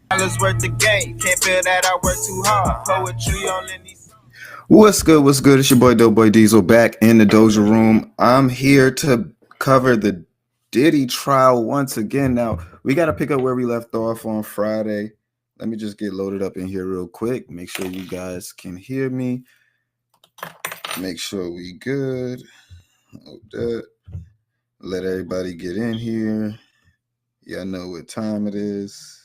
Dollars worth the game. Can't feel that I work too hard. Poetry only needs. What's good? What's good? It's your boy Doughboy Diesel back in the Doja room. I'm here to cover the Diddy trial once again. Now we got to pick up where we left off on Friday. Let me just get loaded up in here real quick. Make sure you guys can hear me. Make sure we good. Hold that. Let everybody get in here. Y'all know what time it is.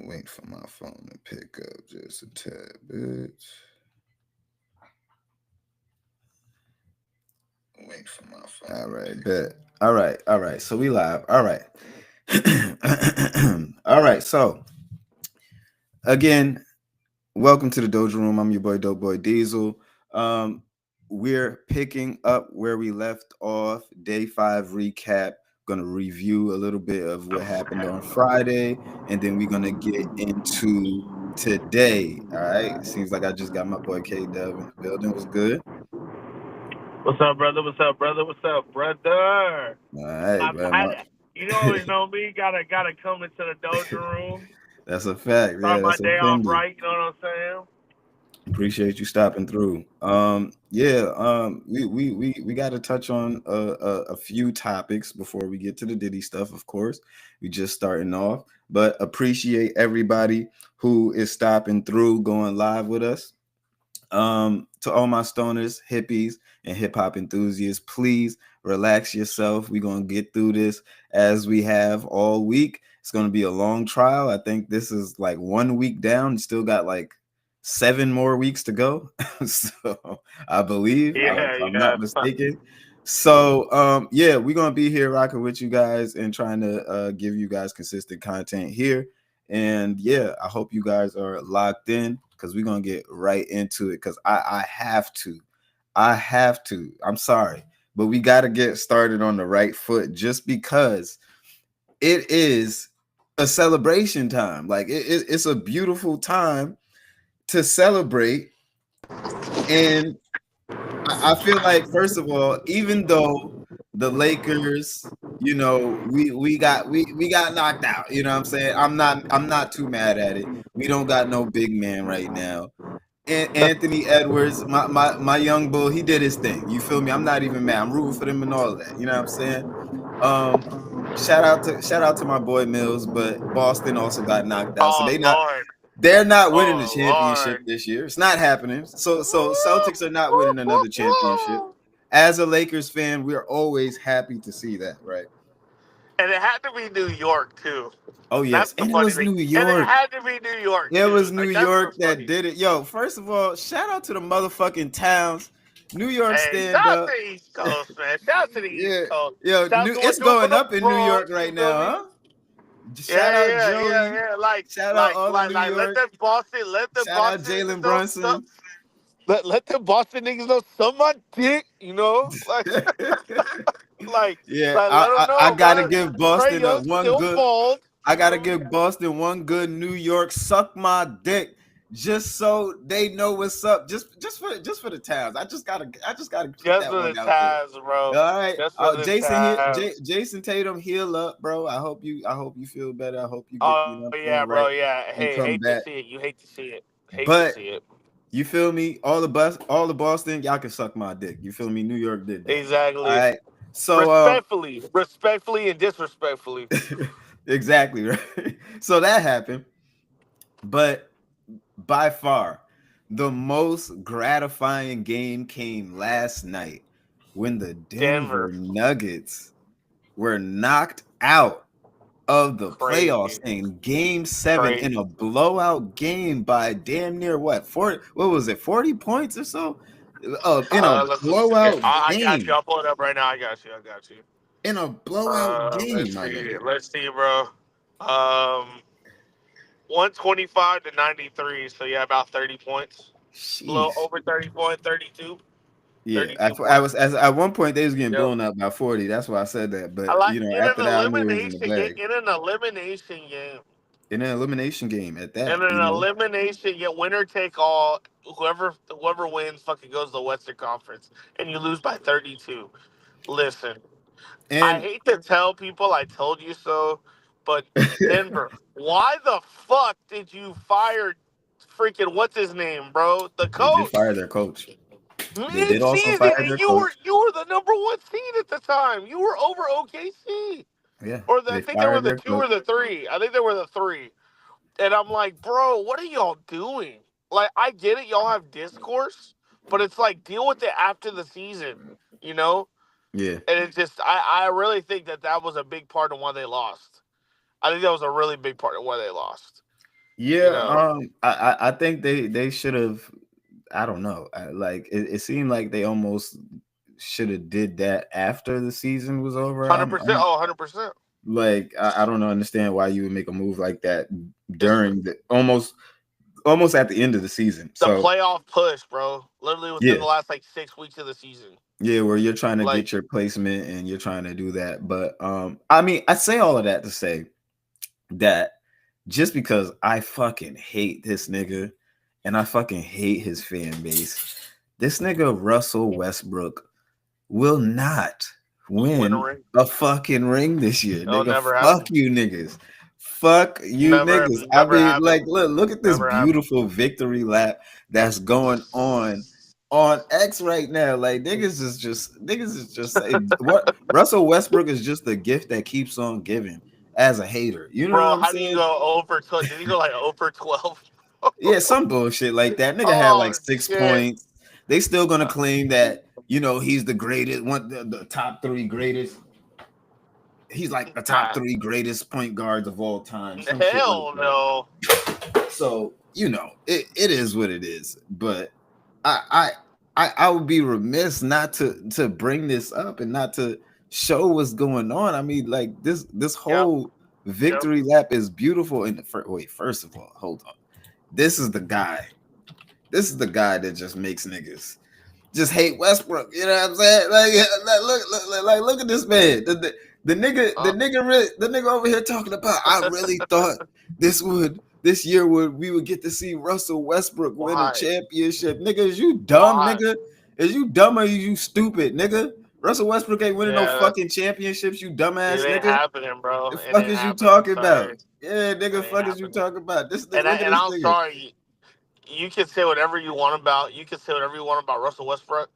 Wait for my phone to pick up just a tad bit. Wait for my phone. All right, bet. All right. So we live. All right. All right. So again, welcome to the Doja Room. I'm your boy Doughboy Diesel. We're picking up where we left off. Day 5 recap. Gonna review a little bit of what happened on Friday, and then we're gonna get into today. All right. Seems like I just got my boy K Dub in the building. Was good. What's up, brother? What's up, brother? What's up, brother? All right, I've man. had, you always know me. Gotta come into the dojo room. That's a fact. Yeah, Start my that's a day off pending. right. You know what I'm saying? Appreciate you stopping through. We got to touch on a few topics before we get to the Diddy stuff. Of course, we just starting off, but appreciate everybody who is stopping through, going live with us. To all my stoners, hippies, and hip hop enthusiasts, please relax yourself. We're gonna get through this as we have all week. It's gonna be a long trial. I think this is like 1 week down. Still got like 7 more weeks to go. So I believe, if I'm Yeah. not mistaken. So yeah, we're gonna be here rocking with you guys and trying to give you guys consistent content here. And yeah, I hope you guys are locked in because we're gonna get right into it. Because I have to. I have to. I'm sorry, but we got to get started on the right foot just because it is a celebration time. Like it's a beautiful time to celebrate. And I feel like, first of all, even though the Lakers, we got knocked out. You know what I'm saying? I'm not too mad at it. We don't got no big man right now. And Anthony Edwards, my young bull, he did his thing. You feel me? I'm not even mad. I'm rooting for them and all of that. You know what I'm saying? Um, shout out to my boy Mills, but Boston also got knocked out. So Oh Lord. they're not winning the Oh championship Lord. this year. It's not happening. So Celtics are not winning another championship. As a Lakers fan, we're always happy to see that, right? And it had to be New York too. Oh That's yes, the and it funny was thing. New And it York. had to be New York It too. was New Like that's York what's that funny. did it. Yo, first of all, shout out to the motherfucking towns. New York Hey, stand shout out up. to the East Coast, man. Shout out to the Yeah. East Coast. Yo, Shout out to what it's do it for going the up in New York Bronx. You right feel now, me? huh? Shout out Joey. Like, Shout out like, all of like, New like, York. let the Shout out Boston niggas Jalen know some. Brunson. Let the Boston niggas know some my dick. You know, like, Yeah, like, let them I know, gotta bro. give Trey Boston a Young one still good. bald. I You gotta know, give Boston one good New York suck my dick, just so they know what's up. Just for the towns. I just gotta keep just that for the one out there. Taz, bro. All right, Just for the Taz. Jason Tatum, heal up, bro. I hope you feel better. I hope you get, Oh yeah, bro. right Yeah. Hey, and hate come to see back. it. You hate to see it. Hate to But see it. you feel me? All the Boston, y'all can suck my dick. You feel me? New York did that. All Exactly. right. So Respectfully, and disrespectfully. exactly right. So that happened, but by far the most gratifying game came last night when the Denver, Denver Nuggets were knocked out of the playoffs crazy, in game 7 in a crazy. blowout game by damn near what 40, what was it, 40 points or so, in a Let's see. blowout I got you. game, I'll pull it up right now. I got you. I got you. in a blowout game, Let's my see. nigga. Let's see, bro. 125 to 93. So yeah, about 30 points. A little Sheesh. over 30 points. 32. Yeah, 32 I points. was at one point they was getting Yep. blown up by 40. That's why I said that. I But like in an after that, I knew it was in the elimination game. bag. In an elimination game. In an elimination game at In that, an elimination, yeah, winner take all. Whoever wins, fucking goes to the Western Conference, and you lose by 32. Listen, I And hate to tell people I told you so, but Denver, why the fuck did you fire freaking what's his name, bro? The they did fire coach. their coach. They did Mid also season, fire and their you were coach. the number one seed at the time. You were over OKC. Yeah, I they think they were fired the their two coach. or the three. I think they were the three. And I'm like, bro, what are y'all doing? Like, I get it, y'all have discourse, but it's like deal with it after the season, you know? Yeah. And it's just, I really think that was a big part of why they lost. I think that was a really big part of why they lost. You Yeah, know, I think they should have. I don't know. Like it seemed like they almost should have did that after the season was over. 100%. Oh, 100%. Like I don't understand why you would make a move like that It's during the almost at the end of the season. the So playoff push, bro. Literally within yeah, the last like 6 weeks of the season. yeah, where you're trying to Like, get your placement and you're trying to do that. But I mean, I say all of that to say that just because I fucking hate this nigga and I fucking hate his fan base, this nigga Russell Westbrook will not win a win ring. a fucking ring this year. It'll Nigga, never fuck happen. you niggas. Fuck you Never, niggas. I never mean, like, happen. look at this Never happen. beautiful victory lap that's going on X right now. Like niggas is just saying what Russell Westbrook is just the gift that keeps on giving as a hater. You know what Bro, I'm how do you saying? go over 12? Did he go like over 12? Yeah, some bullshit like that. Nigga had like Oh, 6 shit. points. They still gonna claim that, he's the greatest, one the top three greatest. He's like the top Nah. three greatest point guards of all time. Some shit like Hell that. no. So, it is what it is. But I I would be remiss not to bring this up and not to show what's going on. I mean, like this Yep. whole Yep. victory lap is beautiful. And wait, first of all, hold on. This is the guy. This is the guy that just makes niggas just hate Westbrook. You know what I'm saying? Look at this man. The nigga over here talking about. I really thought this year we would get to see Russell Westbrook win a Why? championship. Nigga, is you dumb, Why? nigga? Is you dumb or is you stupid, nigga? Russell Westbrook ain't winning no Yeah, fucking championships, you it dumbass ain't nigga. happening, bro. The It fuck ain't is you happening. talking Sorry. about? Yeah, It nigga, ain't fuck is you happening. talking about? This nigga, look at And this I'm nigga. sorry. You can say whatever you want about. You can say whatever you want about Russell Westbrook.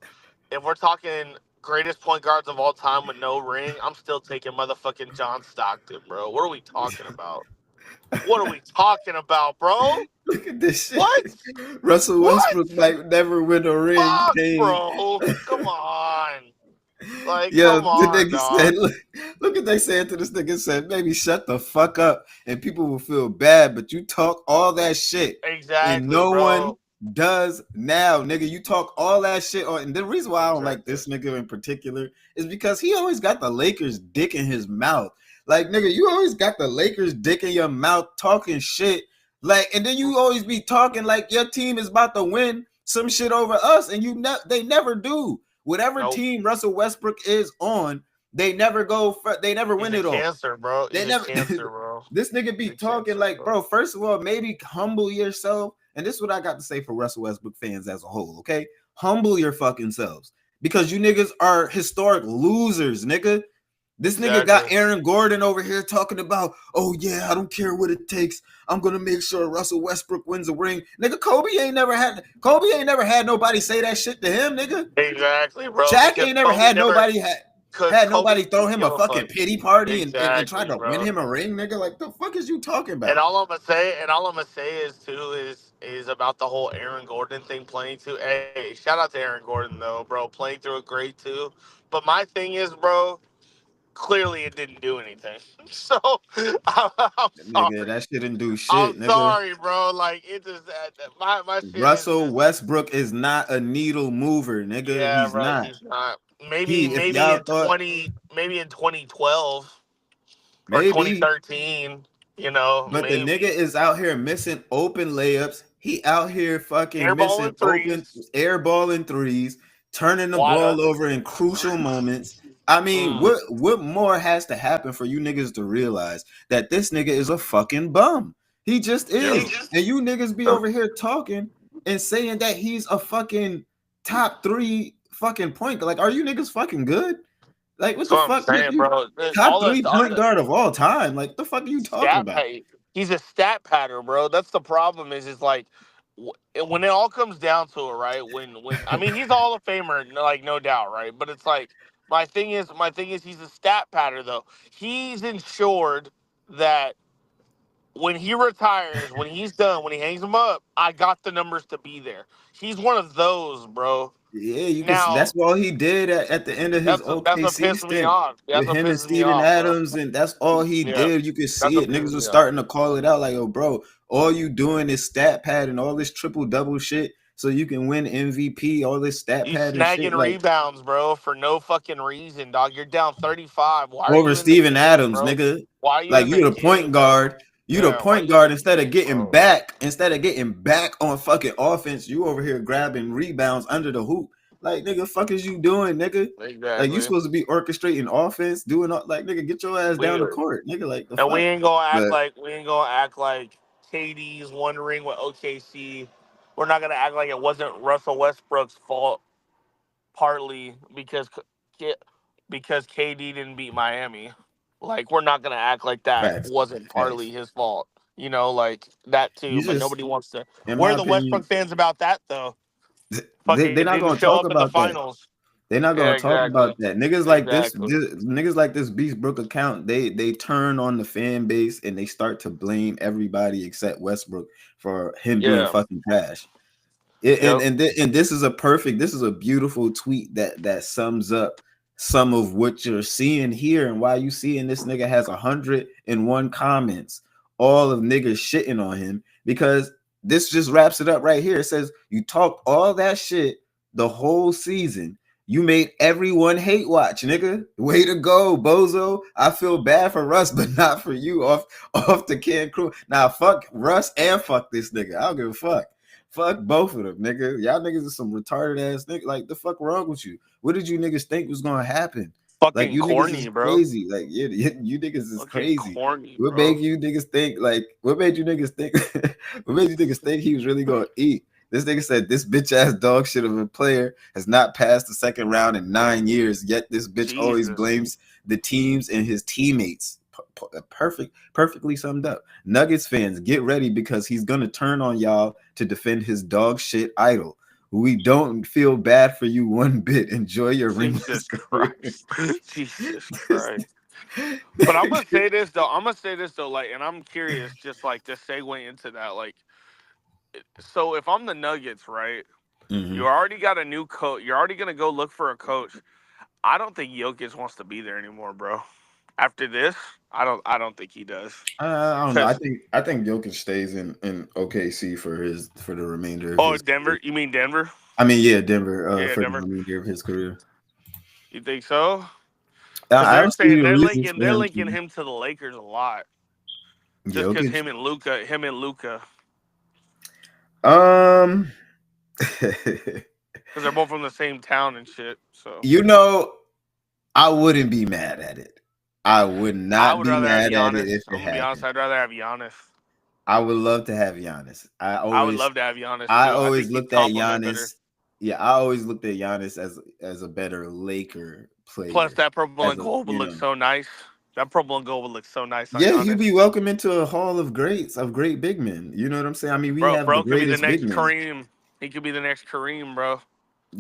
If we're talking greatest point guards of all time with no ring, I'm still taking motherfucking John Stockton, bro. What are we talking about? What are we talking about, bro? Look at this shit. What? Russell What? Westbrook might never win a ring. Fuck, King. bro. Come on. Like, Yeah, come the on, nigga said, dog. look what they said to this nigga said, maybe shut the fuck up and people will feel bad, but you talk all that shit and Exactly, no one bro. does now, nigga. You talk all that shit on, and the reason why I don't like Exactly. this nigga in particular is because he always got the Lakers dick in his mouth. Like, nigga, you always got the Lakers dick in your mouth talking shit. Like, and then you always be talking like your team is about to win some shit over us, and they never do. Whatever Nope. team Russell Westbrook is on, they never they never He's win a it all. cancer, bro. They He's a never cancer, bro. this nigga He's be a talking cancer, like, bro. bro, first of all, maybe humble yourself. And this is what I got to say for Russell Westbrook fans as a whole, okay? Humble your fucking selves. Because you niggas are historic losers, nigga. This nigga got Exactly. Aaron Gordon over here talking about, oh yeah, I don't care what it takes. I'm gonna make sure Russell Westbrook wins a ring. Nigga, Kobe ain't never had nobody say that shit to him, nigga. Exactly, bro. Shaq Because ain't never Kobe had never, nobody because had Kobe nobody throw didn't him give a a fucking fuck. pity party and try Exactly, to win bro. him a ring, nigga. Like the fuck is you talking And about? all I'm gonna say is too is about the whole Aaron Gordon thing playing too. Hey, shout out to Aaron Gordon though, bro. Playing through it great too. But my thing is, bro, clearly it didn't do anything. So I'm Nigga, sorry. that shit didn't do I'm shit, nigga. sorry, bro. Like it just my shit is Russell just Westbrook is not a needle mover, nigga. yeah, He's bro. not. He's not. Maybe If maybe y'all in thought 2012 or maybe, 2013. You know, but the nigga maybe is out here missing open layups. He out here fucking missing airballing open threes, airballing threes, turning the wide ball open. over in crucial moments. I mean, Mm. what more has to happen for you niggas to realize that this nigga is a fucking bum? He just Yep. is. And you niggas be over here talking and saying that he's a fucking top three fucking point. Like, are you niggas fucking good? Like, what That's the what I'm fuck? What saying, you bro. top three point guard of all time? Like, the fuck are you talking Stat about? pad. He's a stat patter, bro. That's the problem. Is like when it all comes down to it, right? When I mean he's a Hall of Famer, like no doubt, right? But it's like my thing is he's a stat patter though. He's ensured that when he retires, when he's done, when he hangs them up, I got the numbers to be there. He's one of those, bro. Yeah, you can. Now That's all he did at the end of his that's what OKC pisses me stint off. That's with what him and pisses me Steven off, bro. Adams, and that's all he Yeah, did. You could that's see what it. Niggas pisses was me off. starting to call it out, like, "Yo, bro, all you doing is stat pad and all this triple double shit, so you can win MVP. All this stat You pad and shit, snagging like rebounds, bro, for no fucking reason, dog. You're down 35. Why are over you in the Steven game, Adams, bro? nigga. Why are you Like in the you the point game, bro? guard." You the Yeah, why are point you in guard the instead of game, getting bro? back, on fucking offense, you over here grabbing rebounds under the hoop. Like, nigga, fuck is you doing, nigga? Like, you Exactly. supposed to be orchestrating offense, doing all, like, nigga, get your ass down We the court, nigga. Like, the and we fuck. ain't gonna act But like KD's wondering what OKC. We're not gonna act like it wasn't Russell Westbrook's fault partly because KD didn't beat Miami. Like we're not gonna act like that facts, wasn't partly facts. his fault. You know, like that too. You But just, nobody wants to. in my We're the Westbrook opinion, fans about that though. Fucking they're it not didn't gonna show talk up in the about that. finals. They're not Yeah, gonna talk exactly, about that. Niggas like exactly. niggas like this Beast Brook account, they turn on the fan base and they start to blame everybody except Westbrook for him being Yeah. fucking trash. And Yep. and this is a beautiful tweet that sums up some of what you're seeing here and why you seeing this nigga has 101 comments, all of niggas shitting on him, because this just wraps it up right here. It says you talked all that shit the whole season. You made everyone hate watch, nigga. Way to go, bozo. I feel bad for Russ, but not for you. Off the can crew. Now fuck Russ and fuck this nigga. I don't give a fuck. Fuck both of them, nigga. Y'all niggas are some retarded ass niggas. Like, the fuck wrong with you? What did you niggas think was gonna happen? Like, Fucking you niggas is corny, bro. crazy. Like, you niggas is Fucking crazy. corny, What bro. made you niggas think? Like, what made you niggas think? What made you niggas think he was really gonna eat? This nigga said this bitch ass dog shit of a player has not passed the second round in 9 years. Yet this bitch always Jesus. blames the teams and his teammates. Perfectly summed up. Nuggets fans, get ready because he's gonna turn on y'all to defend his dog shit idol. We don't feel bad for you one bit. Enjoy your ringless Jesus career. Christ. Jesus Christ. But I'm gonna say this though. Like, and I'm curious, just like to segue into that. Like, so if I'm the Nuggets, right? You Mhm. already got a new coach. You're already gonna go look for a coach. I don't think Jokic wants to be there anymore, bro. After this, I don't think he does. I don't know. Cause I think Jokic stays in OKC for the remainder of oh, his career. Denver. You mean Denver? I mean, yeah, Denver Yeah, for the Denver. remainder of his career. You think so? Because I they're don't see saying the they're reasons linking for they're him linking to him to the Lakers a lot. Just because Jokic. him and Luca, Um, because they're both from the same town and shit. So you know, I wouldn't be mad at it. I would I not would be rather have mad at it Giannis. if I'm it gonna be honest. happened. I'd rather have Giannis. I would love to have Giannis. I would love to have Giannis I too. I always think he'd looked at compliment better. Giannis. Yeah, I always looked at Giannis as a better Laker Plus, player. that purple As and a gold would look so nice. That purple and gold would look so nice on yeah, he'd be Giannis. welcome into a hall of greats of great big men. You know what I'm saying? I mean, we Bro, have the bro could be the greatest big next men. Kareem. He could be the next Kareem, bro.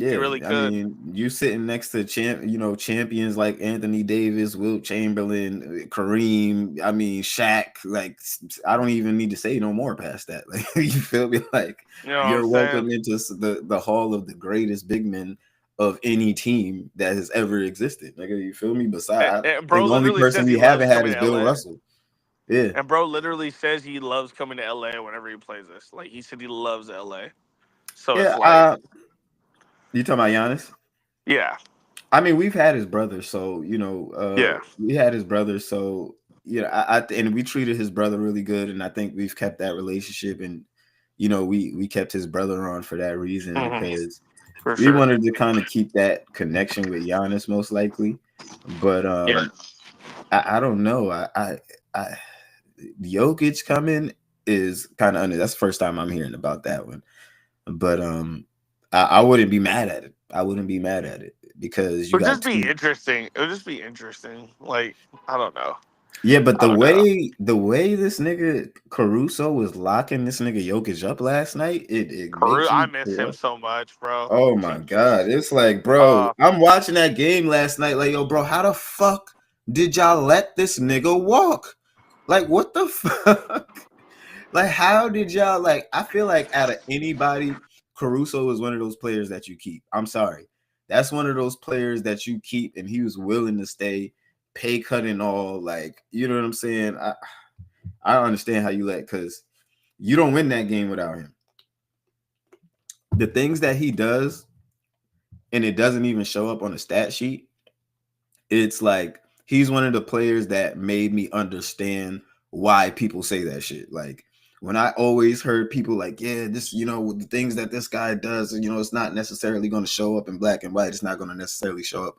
He Yeah, really I could. mean, you sitting next to champions like Anthony Davis, Wilt Chamberlain, Kareem. I mean, Shaq. Like, I don't even need to say no more past that. Like, you feel me? Like, You know what I'm you're saying? welcome into the hall of the greatest big men of any team that has ever existed. Like, you feel me? Besides, And I think bro the only literally person says he we loves haven't had coming is to Bill LA. Russell. Yeah, And bro literally says he loves coming to LA whenever he plays us. Like he said he loves LA. So it's yeah. like, You talking about Giannis? yeah, I mean, we've had his brother, so yeah. we had his brother, so and we treated his brother really good, and I think we've kept that relationship, and we kept his brother on for that reason Hmm. because For we sure. wanted to kind of keep that connection with Giannis, most likely, but Yeah. I don't know, I Jokic coming is kind of under. That's the first time I'm hearing about that one, but I wouldn't be mad at it. I wouldn't be mad at it because It you would got just be two. interesting. It would just be interesting. Like, I don't know. Yeah, but I don't know. the way this nigga Caruso was locking this nigga Jokic up last night, it Carew, makes I you miss him feel. so much, bro. Oh my god, Jesus. it's like, bro, Uh, I'm watching that game last night. Like, yo, bro, how the fuck did y'all let this nigga walk? Like, what the fuck? Like, how did y'all like? I feel like out of anybody, Caruso is one of those players that you keep. I'm sorry, that's one of those players that you keep, and he was willing to stay, pay cut and all. Like, you know what I'm saying? I don't understand how you let because you don't win that game without him. The things that he does, and it doesn't even show up on the stat sheet. It's like he's one of the players that made me understand why people say that shit. Like when I always heard people like, yeah, this, the things that this guy does, it's not necessarily going to show up in black and white. It's not going to necessarily show up,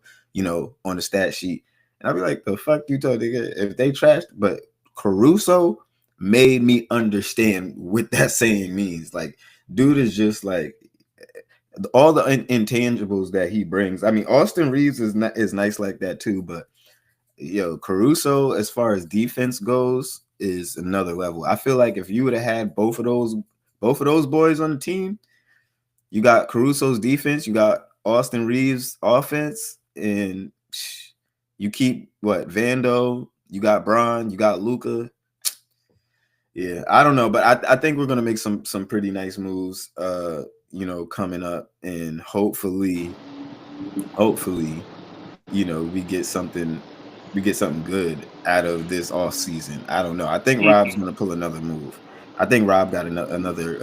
on the stat sheet. And I'd be like, the fuck you told nigga if they trashed, but Caruso made me understand what that saying means. Like, dude is just like all the intangibles that he brings. I mean, Austin Reeves is nice like that too, but Caruso, as far as defense goes, is another level. I feel like if you would have had both of those boys on the team, you got Caruso's defense, you got Austin Reeves' offense, and you keep what Vando, you got Bron, you got Luca. Yeah, I don't know, but I think we're gonna make some pretty nice moves coming up, and hopefully, we get something good out of this off season. I don't know. I think Rob's gonna pull another move. I think Rob got another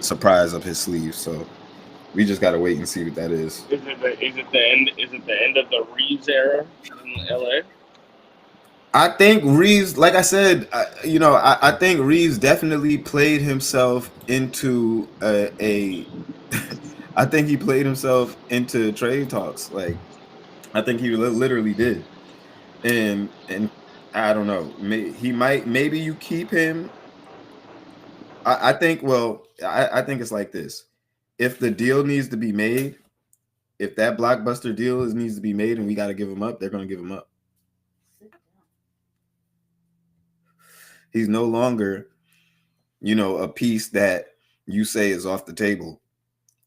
surprise up his sleeve. So we just gotta wait and see what that is. Is it the end? Is it the end of the Reeves era in LA? I think Reeves, like I said, I think Reeves definitely played himself into a I think he played himself into trade talks. Like I think he literally did, and I don't know. Maybe you keep him. I think. Well, I think it's like this. If the deal needs to be made, if that blockbuster deal needs to be made, and we got to give him up, they're going to give him up. He's no longer, a piece that you say is off the table,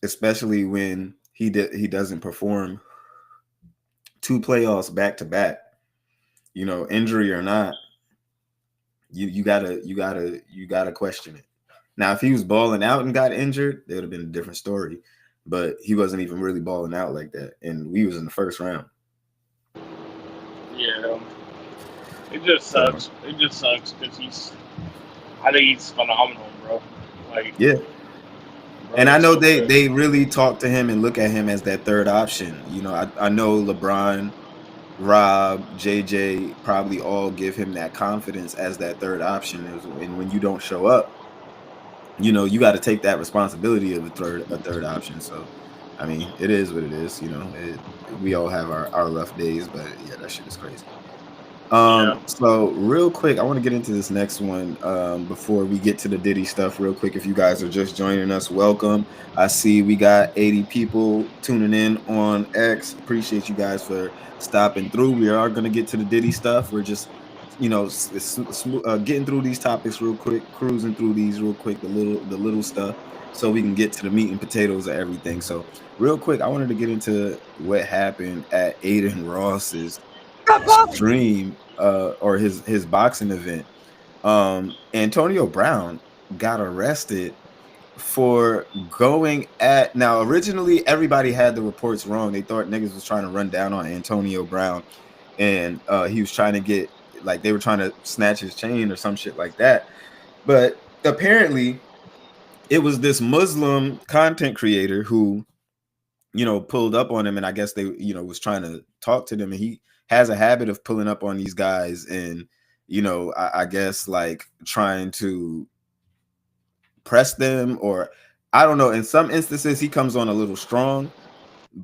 especially when he doesn't perform 2 playoffs back to back. Injury or not, you gotta question it. Now, if he was balling out and got injured, it would have been a different story. But he wasn't even really balling out like that, and we was in the first round. Yeah, it just So sucks. It just sucks because I think he's phenomenal, bro. Like, yeah, bro, and I it's know so they good. they really talk to him and look at him as that third option. I know LeBron, Rob, JJ probably all give him that confidence as that third option. And when you don't show up, you got to take that responsibility of a third option. So, I mean, it is what it is. We all have our rough days, but yeah, that shit is crazy. Yeah, So real quick, I want to get into this next one before we get to the Diddy stuff real quick. If you guys are just joining us, welcome. I see we got 80 people tuning in on X. Appreciate you guys for stopping through. We are going to get to the Diddy stuff. We're just getting through these topics real quick, cruising through these real quick, the little stuff, so we can get to the meat and potatoes of everything. So real quick, I wanted to get into what happened at Aiden Ross's stream or his boxing event. Antonio Brown got arrested for going at. Now originally everybody had the reports wrong. They thought niggas was trying to run down on Antonio Brown, and he was trying to get, like, they were trying to snatch his chain or some shit like that. But apparently it was this Muslim content creator who pulled up on him, and I guess they, was trying to talk to them, and he has a habit of pulling up on these guys and, I guess like trying to press them, or I don't know. In some instances, he comes on a little strong,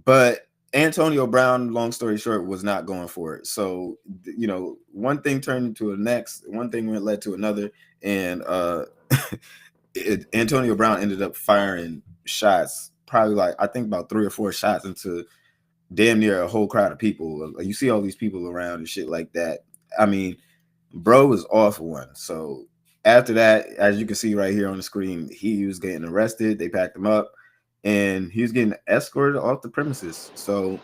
but Antonio Brown, long story short, was not going for it. So, one thing turned into the next, one thing led to another, and Antonio Brown ended up firing shots probably like I think about 3 or 4 shots into damn near a whole crowd of people. You see all these people around and shit like that. I mean, bro was off one. So after that, as you can see right here on the screen, he was getting arrested. They packed him up, and he was getting escorted off the premises. So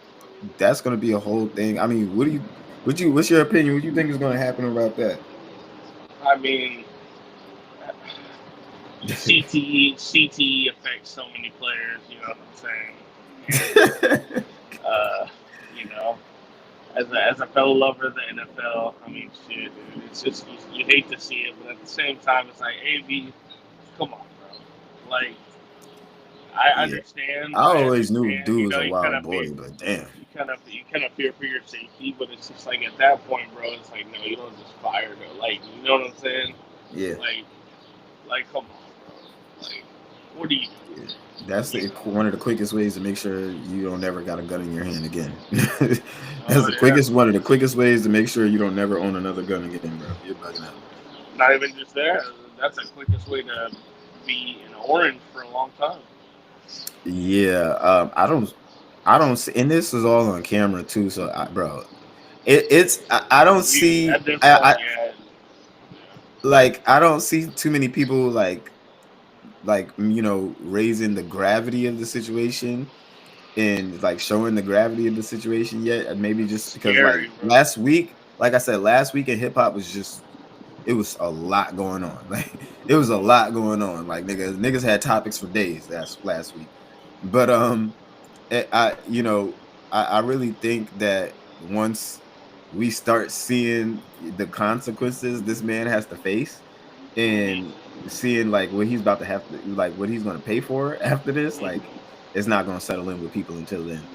that's going to be a whole thing. I mean, what's your opinion? What do you think is going to happen about that? I mean, CTE affects so many players. You know what I'm saying? And, you know, as a fellow lover of the NFL, I mean, shit, dude, it's just you hate to see it, but at the same time, it's like, AB, come on, bro. Like, I Yeah, understand. I I always knew understand. dude You was know, a you kind wild of fear. boy, but damn. You kind of fear for your safety, but it's just like at that point, bro. It's like, no, you don't just fire her. Like, you know what I'm saying? Yeah. Like, come on, bro. Like, what are you Yeah. doing? That's You one know? of the quickest ways to make sure you don't never got a gun in your hand again. That's Oh the yeah. quickest one of the quickest ways to make sure you don't never own another gun again, bro. You're bugging out. Not even just that. That's the quickest way to be in orange for a long time. Yeah, I don't see, and this is all on camera too. So, bro, I don't You see, at this point, yeah. like, I don't see too many people like raising the gravity of the situation and like showing the gravity of the situation yet. And maybe It's just because like scary, bro. last week, like I said, last week in hip hop was just it was a lot going on. Like it was a lot going on. Like niggas had topics for days last week. But I really think that once we start seeing the consequences this man has to face and Mm-hmm. seeing like what he's about to have to like what he's going to pay for after this, Mm-hmm. like it's not going to settle in with people until then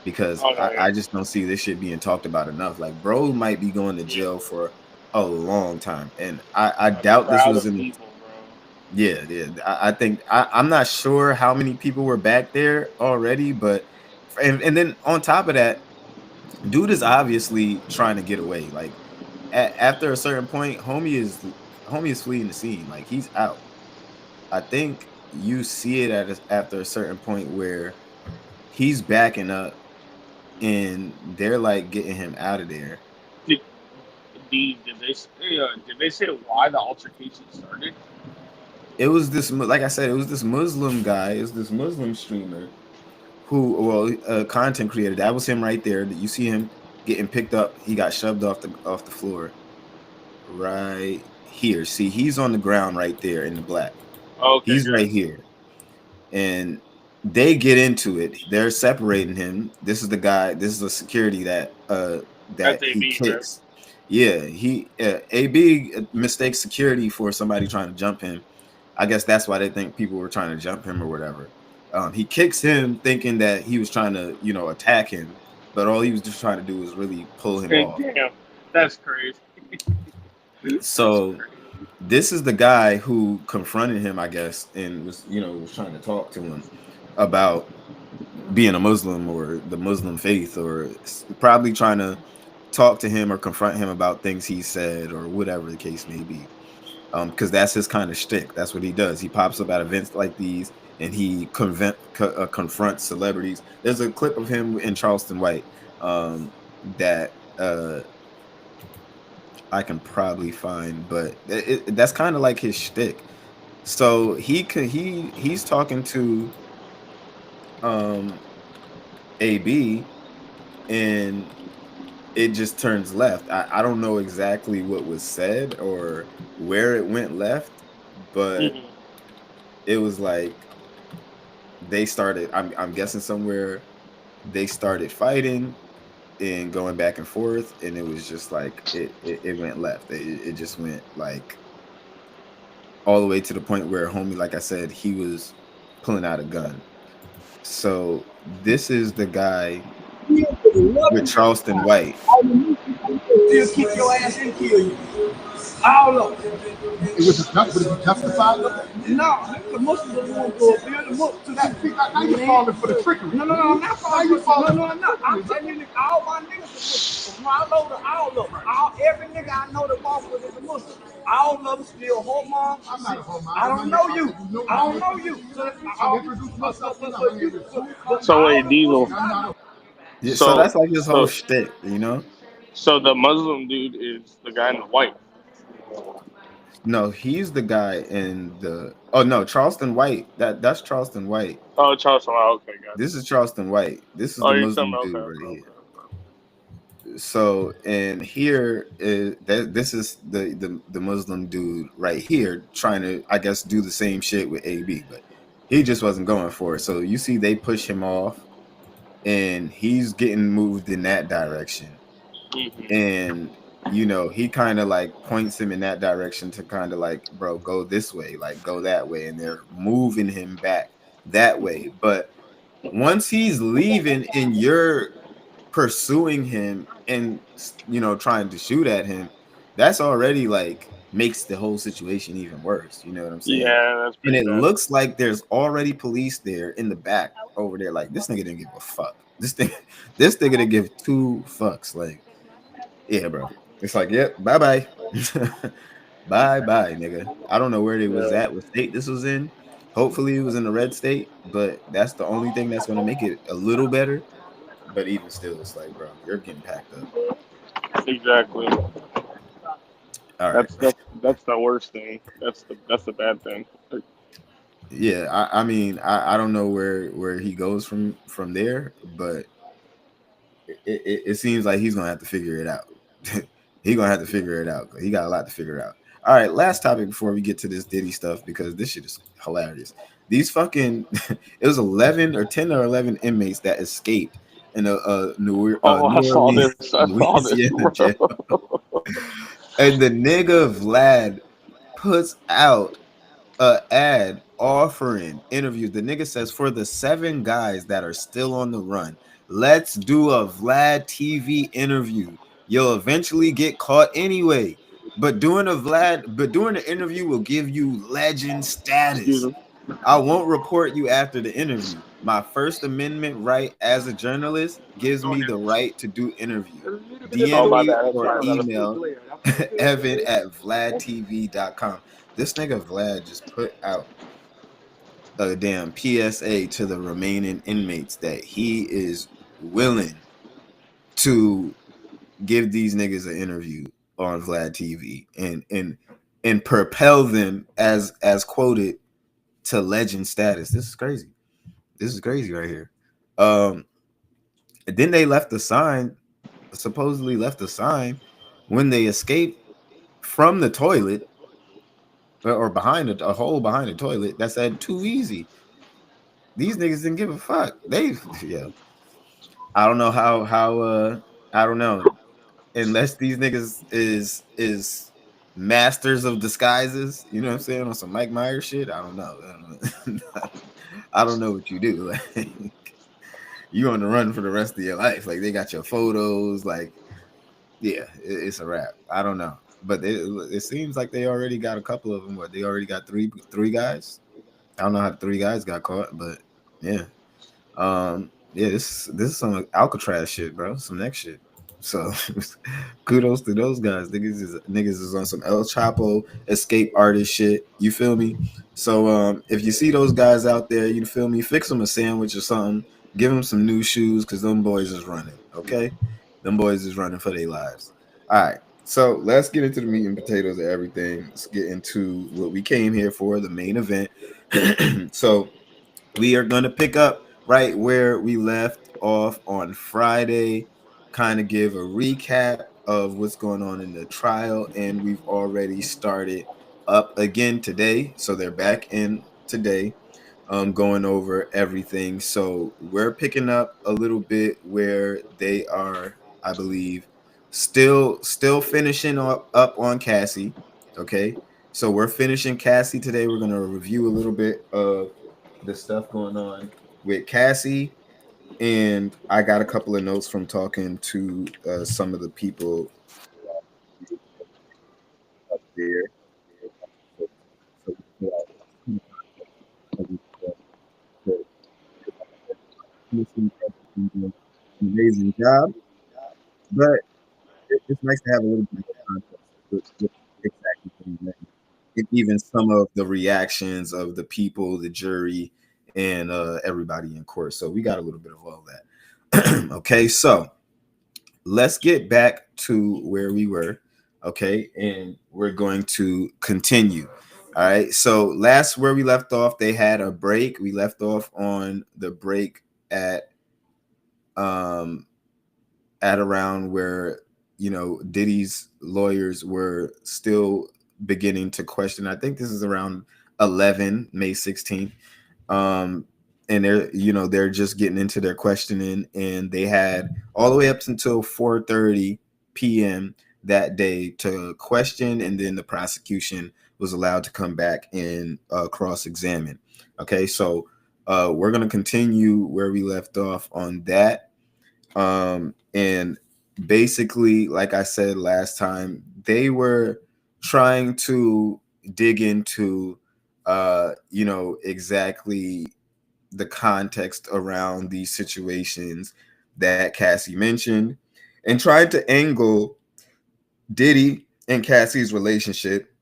because Oh no, yeah, I just don't see this shit being talked about enough. Like bro might be going to yeah. jail for a long time, and I A doubt this crowd was of in the people, bro. yeah. I think I'm not sure how many people were back there already, but and then on top of that, dude is obviously trying to get away. Like after a certain point, homie is fleeing the scene. Like he's out. I think you see it after a certain point where he's backing up and they're like getting him out of there. Did, did they say why the altercation started? It was this, like I said, it was this Muslim guy, it was this Muslim streamer who, well, a content creator. That was him right there. That you see him getting picked up. He got shoved off the floor right here. See, he's on the ground right there in the black. Okay, He's yeah. right here, and they get into it. They're separating him. This is the guy. This is the security that That's he AB, right? kicks. Yeah, he AB mistakes security for somebody trying to jump him. I guess that's why they think people were trying to jump him or whatever. He kicks him thinking that he was trying to, attack him, but all he was just trying to do was really pull him off. Damn, that's crazy. That's So crazy. this is the guy who confronted him, I guess, and was trying to talk to him about being a Muslim or the Muslim faith, or probably trying to talk to him or confront him about things he said or whatever the case may be. Because that's his kind of shtick. That's what he does. He pops up at events like these and he confronts celebrities. There's a clip of him in Charleston White that I can probably find, but that's kind of like his shtick. So he's talking to um AB, and it just turns left. I don't know exactly what was said or where it went left, but Mm-hmm. it was like they started, I'm guessing somewhere they started fighting and going back and forth, and it was just like it went left. It just went like all the way to the point where homie, like I said, he was pulling out a gun. So this is the guy with Charleston White. Still kick your ass and kill you. All of them. Would it be justified? No, the Muslims are going to build them up to that. Now you falling for the trickery. No, I'm not falling for the trickery. No, I'm not. I'm telling you, all my niggas are swallow the all of them. Every nigga I know that walk with is a Muslim. All of them still hormone. I'm not a homo. I don't know you. I don't know you. So I'll introduce myself. So wait, Diesel. Yeah, so So that's like his whole so shtick, you know. so the Muslim dude is the guy in the white. No, he's the guy in the. Oh no, Charleston White. That's Charleston White. Oh, Charles. Oh, okay, gotcha. This is Charleston White. This is Oh, the you're talking Muslim about okay, dude okay, right here. okay, So, and here is that this is the Muslim dude right here trying to, I guess, do the same shit with AB, but he just wasn't going for it. So you see, they push him off, and he's getting moved in that direction, okay. and you know, he kind of like points him in that direction to kind of like, bro, go this way, like go that way, and they're moving him back that way. But once he's leaving and you're pursuing him and, you know, trying to shoot at him, that's already like makes the whole situation even worse, you know what I'm saying? Yeah, that's And pretty it bad. looks like there's already police there in the back over there, like this nigga didn't give a fuck. This nigga didn't give two fucks. Like, yeah, bro, it's like, yep, bye-bye. Bye-bye, nigga. I don't know where they was Yeah, at, what state this was in. Hopefully it was in the red state, but that's the only thing that's going to make it a little better. But even still, it's like, bro, you're getting packed up. exactly. All right. That's the worst thing. That's the bad thing. Yeah, I mean, I don't know where he goes from there, but it seems like he's gonna have to figure it out. He's gonna have to figure it out. He got a lot to figure out. All right, last topic before we get to this Diddy stuff, because this shit is hilarious. These fucking it was 11 or 10 or 11 inmates that escaped in a Oh, I New saw Orleans, this. I saw this, Louisiana bro. jail, and the nigga Vlad puts out a ad offering interviews. The nigga says, for the 7 guys that are still on the run, let's do a Vlad TV interview. You'll eventually get caught anyway. But doing the interview will give you legend Excuse status. me. I won't report you after the interview. My First Amendment right as a journalist gives me the right to do interview. Oh, DM my me bad. I'm or sorry. My email Evan at vladtv.com. This nigga Vlad just put out a damn PSA to the remaining inmates that he is willing to give these niggas an interview on Vlad TV and propel them as quoted to legend status. This is crazy. This is crazy right here. And then they left the sign, supposedly left a sign when they escaped from the toilet or behind a hole behind the toilet that said "too easy." These niggas didn't give a fuck. They yeah. I don't know how I don't know, unless these niggas is masters of disguises. You know what I'm saying, on some Mike Myers shit. I don't know. I don't know what you do. Like, you on the run for the rest of your life. Like, they got your photos. Like, yeah, it's a wrap. I don't know, but it seems like they already got a couple of them. What, they already got three guys. I don't know how the 3 guys got caught, but yeah. Yeah, this is some Alcatraz shit, bro. Some next shit. So kudos to those guys. Niggas is on some El Chapo escape artist shit. You feel me? So if you see those guys out there, you feel me, fix them a sandwich or something. Give them some new shoes, because them boys is running. Okay, them boys is running for their lives. All right. So let's get into the meat and potatoes of everything. Let's get into what we came here for, the main event. So we are going to pick up right where we left off on Friday, kind of give a recap of what's going on in the trial. And we've already started up again today. So they're back in today, going over everything. So we're picking up a little bit where they are, I believe, still finishing up on Cassie. Okay. So we're finishing Cassie today. We're going to review a little bit of the stuff going on with Cassie, and I got a couple of notes from talking to some of the people up there. An amazing job, but it's nice to have a little bit of context with exactly what he meant. And even some of the reactions of the people, the jury, and everybody in court. So we got a little bit of all that. Okay, so let's get back to where we were. Okay, and we're going to continue. All right, so last where we left off, they had a break. We left off on the break at um at around where Diddy's lawyers were still beginning to question. I think this is around 11 May 16th. um and they're just getting into their questioning, and they had all the way up until 4:30 p.m. that day to question, and then the prosecution was allowed to come back and cross-examine. Okay, so we're going to continue where we left off on that. And basically, like I said last time, they were trying to dig into exactly the context around these situations that Cassie mentioned, and tried to angle Diddy and Cassie's relationship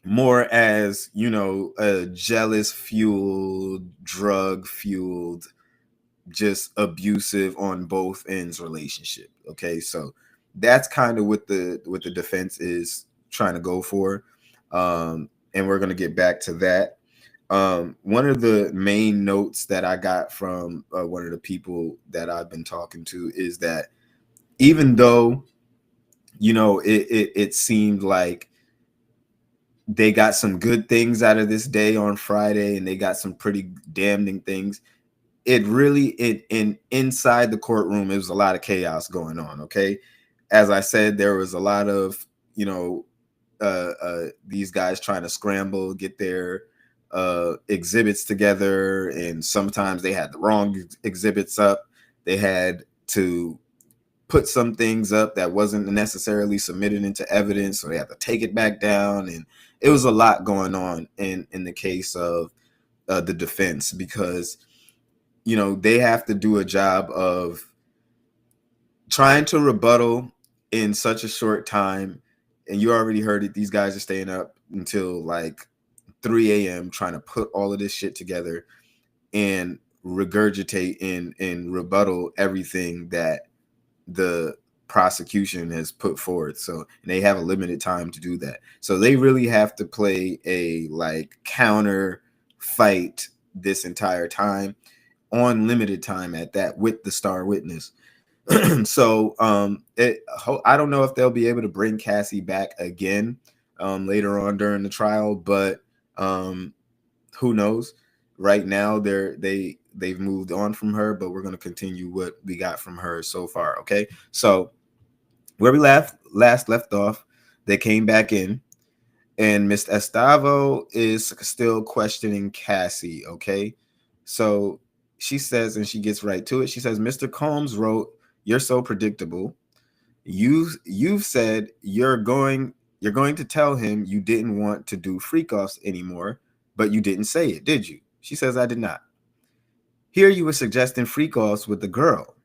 more as a jealous fueled, drug fueled, just abusive on both ends relationship. Okay, so that's kind of what the defense is trying to go for. And we're going to get back to that. One of the main notes that I got from one of the people that I've been talking to is that even though it seemed like they got some good things out of this day on Friday, and they got some pretty damning things, it really inside the courtroom, it was a lot of chaos going on. Okay, as I said, there was a lot of these guys trying to scramble, get their exhibits together, and sometimes they had the wrong exhibits up. They had to put some things up that wasn't necessarily submitted into evidence, so they had to take it back down. And it was a lot going on in the case of the defense, because they have to do a job of trying to rebuttal in such a short time. And you already heard it, these guys are staying up until like 3 a.m. trying to put all of this shit together and regurgitate and rebuttal everything that the prosecution has put forward. So, and they have a limited time to do that. So they really have to play a like counter fight this entire time, on limited time at that, with the star witness. So I don't know if they'll be able to bring Cassie back again later on during the trial, but who knows? Right now they've moved on from her, but we're going to continue what we got from her so far. Okay, so where we last left off, they came back in, and Miss Estavo is still questioning Cassie. Okay, so she says, and she gets right to it. She says, Mr. Combs wrote, "You're so predictable. You've said you're going to tell him you didn't want to do freak offs anymore, but you didn't say it, did you?" She says, "I did not. Here you were suggesting freak offs with the girl."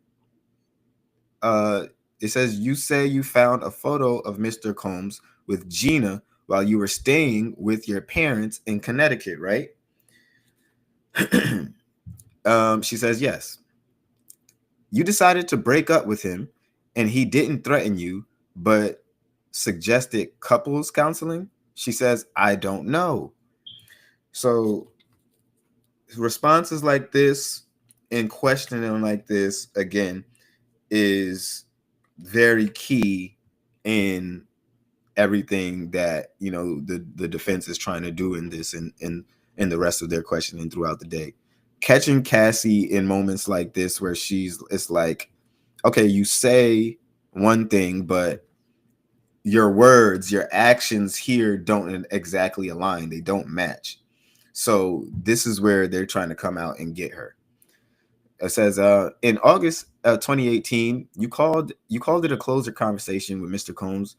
It says, "You say you found a photo of Mr. Combs with Gina while you were staying with your parents in Connecticut, right?" She says, "Yes. You decided to break up with him, and he didn't threaten you, but suggested couples counseling?" She says, "I don't know." So responses like this and questioning like this again is very key in everything that the defense is trying to do in this, and in the rest of their questioning throughout the day. Catching Cassie in moments like this where it's like, okay, you say one thing, but your words, your actions here don't exactly align. They don't match. So this is where they're trying to come out and get her. It says, in August 2018, you called it a closer conversation with Mr. Combs.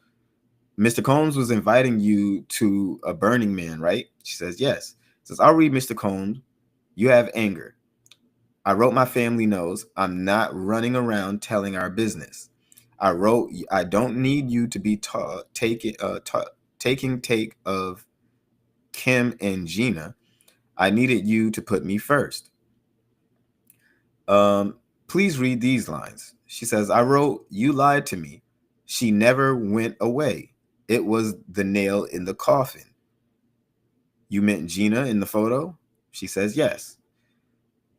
Mr. Combs was inviting you to a Burning Man, right? She says, "Yes." It says, "I'll read Mr. Combs. You have anger. I wrote my family knows I'm not running around telling our business. I wrote, I don't need you to be taking take of Kim and Gina. I needed you to put me first. Please read these lines. She says, I wrote, you lied to me. She never went away. It was the nail in the coffin. You meant Gina in the photo? She says, yes.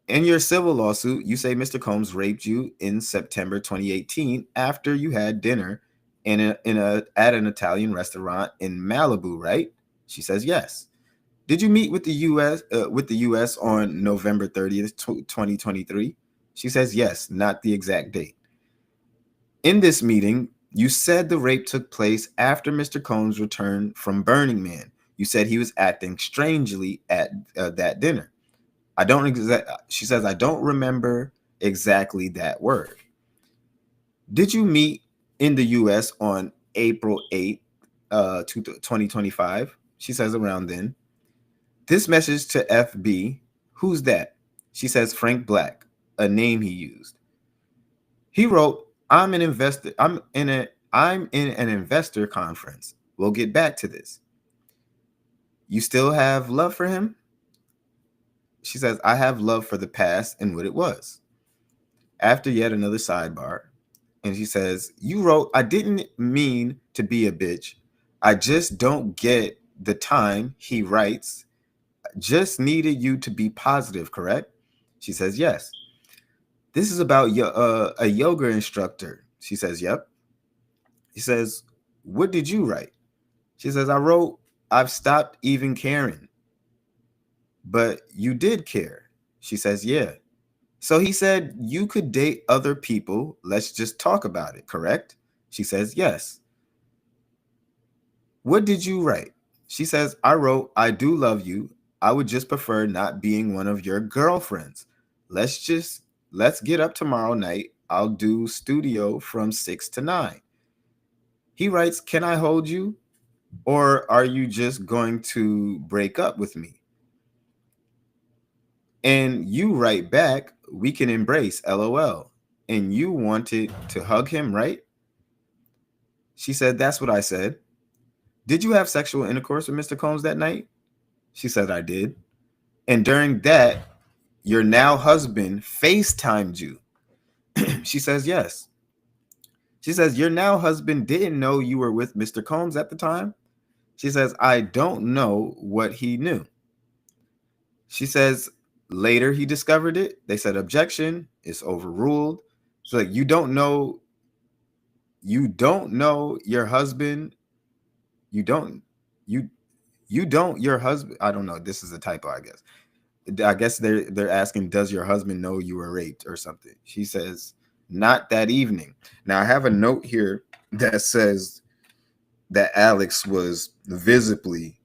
In your civil lawsuit, you say Mr. Combs raped you in September 2018 after you had dinner at an Italian restaurant in Malibu, right? She says, yes. Did you meet with the U.S. on November 30th, 2023? She says, yes, not the exact date. In this meeting, you said the rape took place after Mr. Combs returned from Burning Man. You said he was acting strangely at that dinner. She says, I don't remember exactly that word. Did you meet in the U.S. on April 8th, 2025? She says, around then. This message to FB, who's that? She says, Frank Black, a name he used. He wrote, I'm in an investor conference. We'll get back to this. You still have love for him? She says, I have love for the past and what it was. After yet another sidebar, and she says, you wrote, I didn't mean to be a bitch. I just don't get the time. He writes, just needed you to be positive, correct? She says, yes. This is about a yoga instructor. She says, yep. He says, what did you write? She says, I wrote, I've stopped even caring. But you did care. She says, yeah. So he said, you could date other people. Let's just talk about it, correct? She says, yes. What did you write? She says, I wrote, I do love you. I would just prefer not being one of your girlfriends. Let's get up tomorrow night. I'll do studio from 6 to 9. He writes, can I hold you? Or are you just going to break up with me? And you write back, we can embrace, LOL. And you wanted to hug him, right? She said, that's what I said. Did you have sexual intercourse with Mr. Combs that night? She said, I did. And during that, your now husband FaceTimed you. She says, yes. She says, your now husband didn't know you were with Mr. Combs at the time? She says, I don't know what he knew. She says, later he discovered it. They said, objection, it's overruled. So like, you don't know your husband. You don't your husband. I don't know. This is a typo, I guess. I guess they're asking, does your husband know you were raped or something? She says, not that evening. Now I have a note here that says that Alex was visibly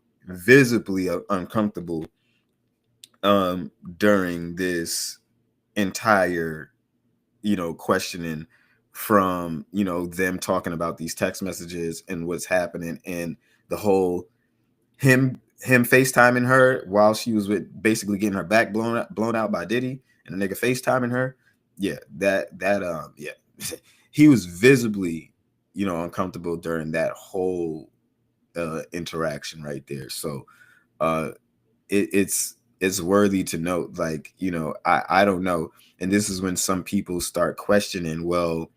uncomfortable during this entire questioning, from them talking about these text messages and what's happening, and the whole him FaceTiming her while she was basically getting her back blown out by Diddy, and the nigga FaceTiming her. Yeah, he was visibly uncomfortable during that whole interaction right there. So it's worthy to note, like, I don't know. And this is when some people start questioning, well,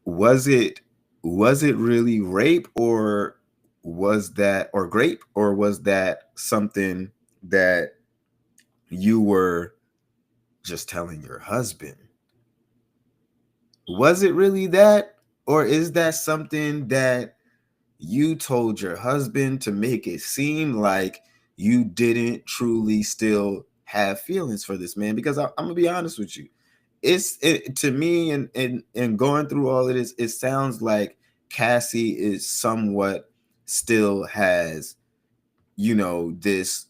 was it really rape, or was that something that you were just telling your husband? Was it really that, or is that something that you told your husband to make it seem like you didn't truly still have feelings for this man? Because I'm gonna be honest with you, to me, and going through all of this, it sounds like Cassie is somewhat still has this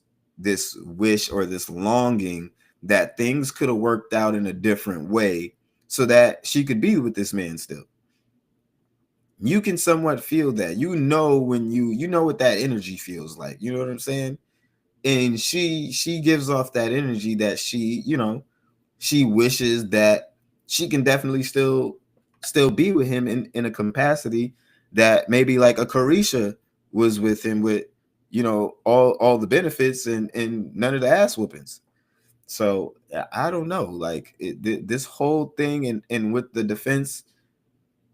wish or this longing that things could have worked out in a different way so that she could be with this man still. You can somewhat feel that, when you know what that energy feels like, you know what I'm saying? And she gives off that energy that she wishes that she can definitely still be with him in a capacity that maybe like a Carisha was with him with, all the benefits and none of the ass whoopings. So I don't know, like this whole thing and what the defense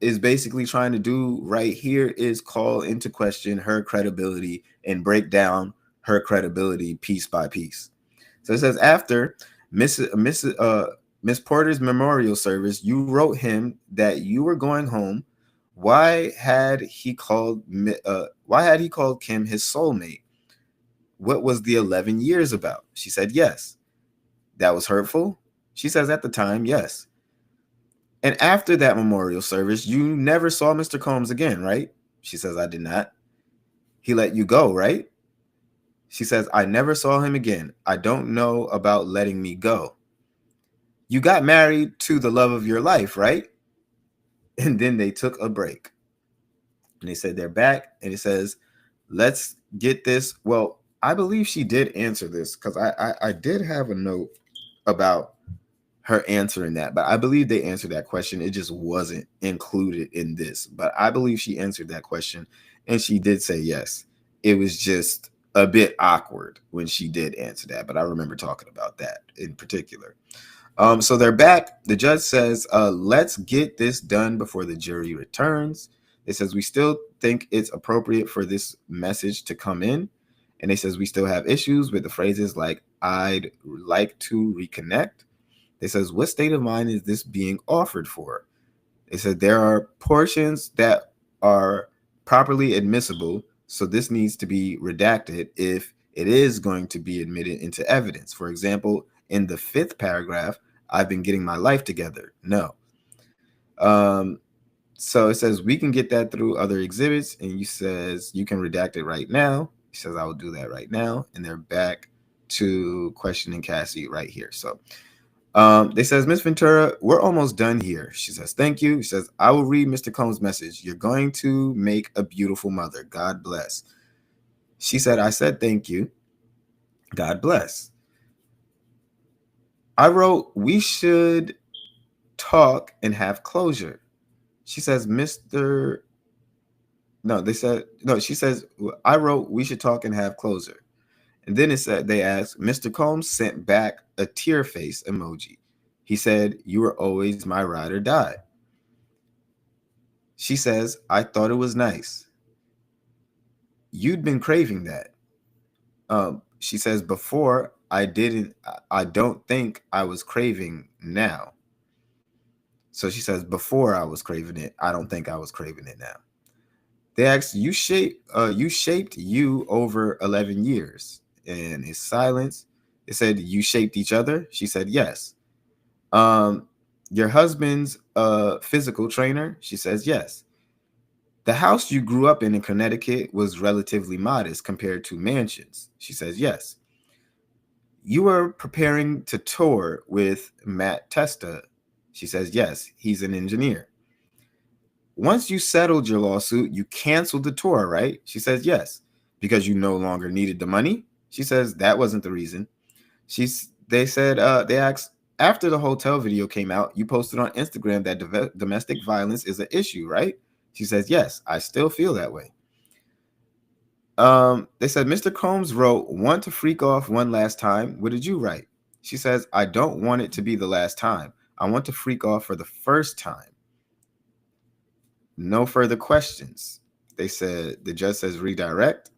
is basically trying to do right here is call into question her credibility and break down her credibility piece by piece. So it says after Miss Porter's memorial service, you wrote him that you were going home. Why had he called Kim his soulmate? What was the 11 years about? She said yes. That was hurtful? She says at the time, yes. And after that memorial service, you never saw Mr. Combs again, right? She says, I did not. He let you go, right? She says, I never saw him again. I don't know about letting me go. You got married to the love of your life, right? And then they took a break. And they said they're back. And it says, let's get this. Well, I believe she did answer this because I did have a note about her answering that, but I believe they answered that question. It just wasn't included in this, but I believe she answered that question and she did say yes. It was just a bit awkward when she did answer that, but I remember talking about that in particular. So they're back. The judge says, let's get this done before the jury returns. It says, we still think it's appropriate for this message to come in. And it says, we still have issues with the phrases like, I'd like to reconnect. It says, what state of mind is this being offered for? It said there are portions that are properly admissible, so this needs to be redacted if it is going to be admitted into evidence. For example, in the 5th paragraph, I've been getting my life together. No. So it says we can get that through other exhibits, and you says you can redact it right now. He says I will do that right now, and they're back to questioning Cassie right here. So they says, Miss Ventura, we're almost done here. She says, thank you. She says, I will read Mr. Combs' message. You're going to make a beautiful mother. God bless. She said, I said, thank you. God bless. I wrote, we should talk and have closure. She says, she says, I wrote, we should talk and have closure. And then it said, they asked, Mr. Combs sent back a tear face emoji. He said, you were always my ride or die. She says, I thought it was nice. You'd been craving that. She says, before I don't think I was craving now. So she says, before I was craving it, I don't think I was craving it now. They asked, you shaped you over 11 years. And his silence, it said, you shaped each other? She said, yes. Your husband's a physical trainer? She says, yes. The house you grew up in Connecticut was relatively modest compared to mansions. She says, yes. You were preparing to tour with Matt Testa. She says, yes, he's an engineer. Once you settled your lawsuit, you canceled the tour, right? She says, yes. Because you no longer needed the money? She says, that wasn't the reason. They asked, after the hotel video came out, you posted on Instagram that domestic violence is an issue, right? She says, yes, I still feel that way. They said, Mr. Combs wrote, want to freak off one last time. What did you write? She says, I don't want it to be the last time. I want to freak off for the first time. No further questions. They said, the judge says redirect.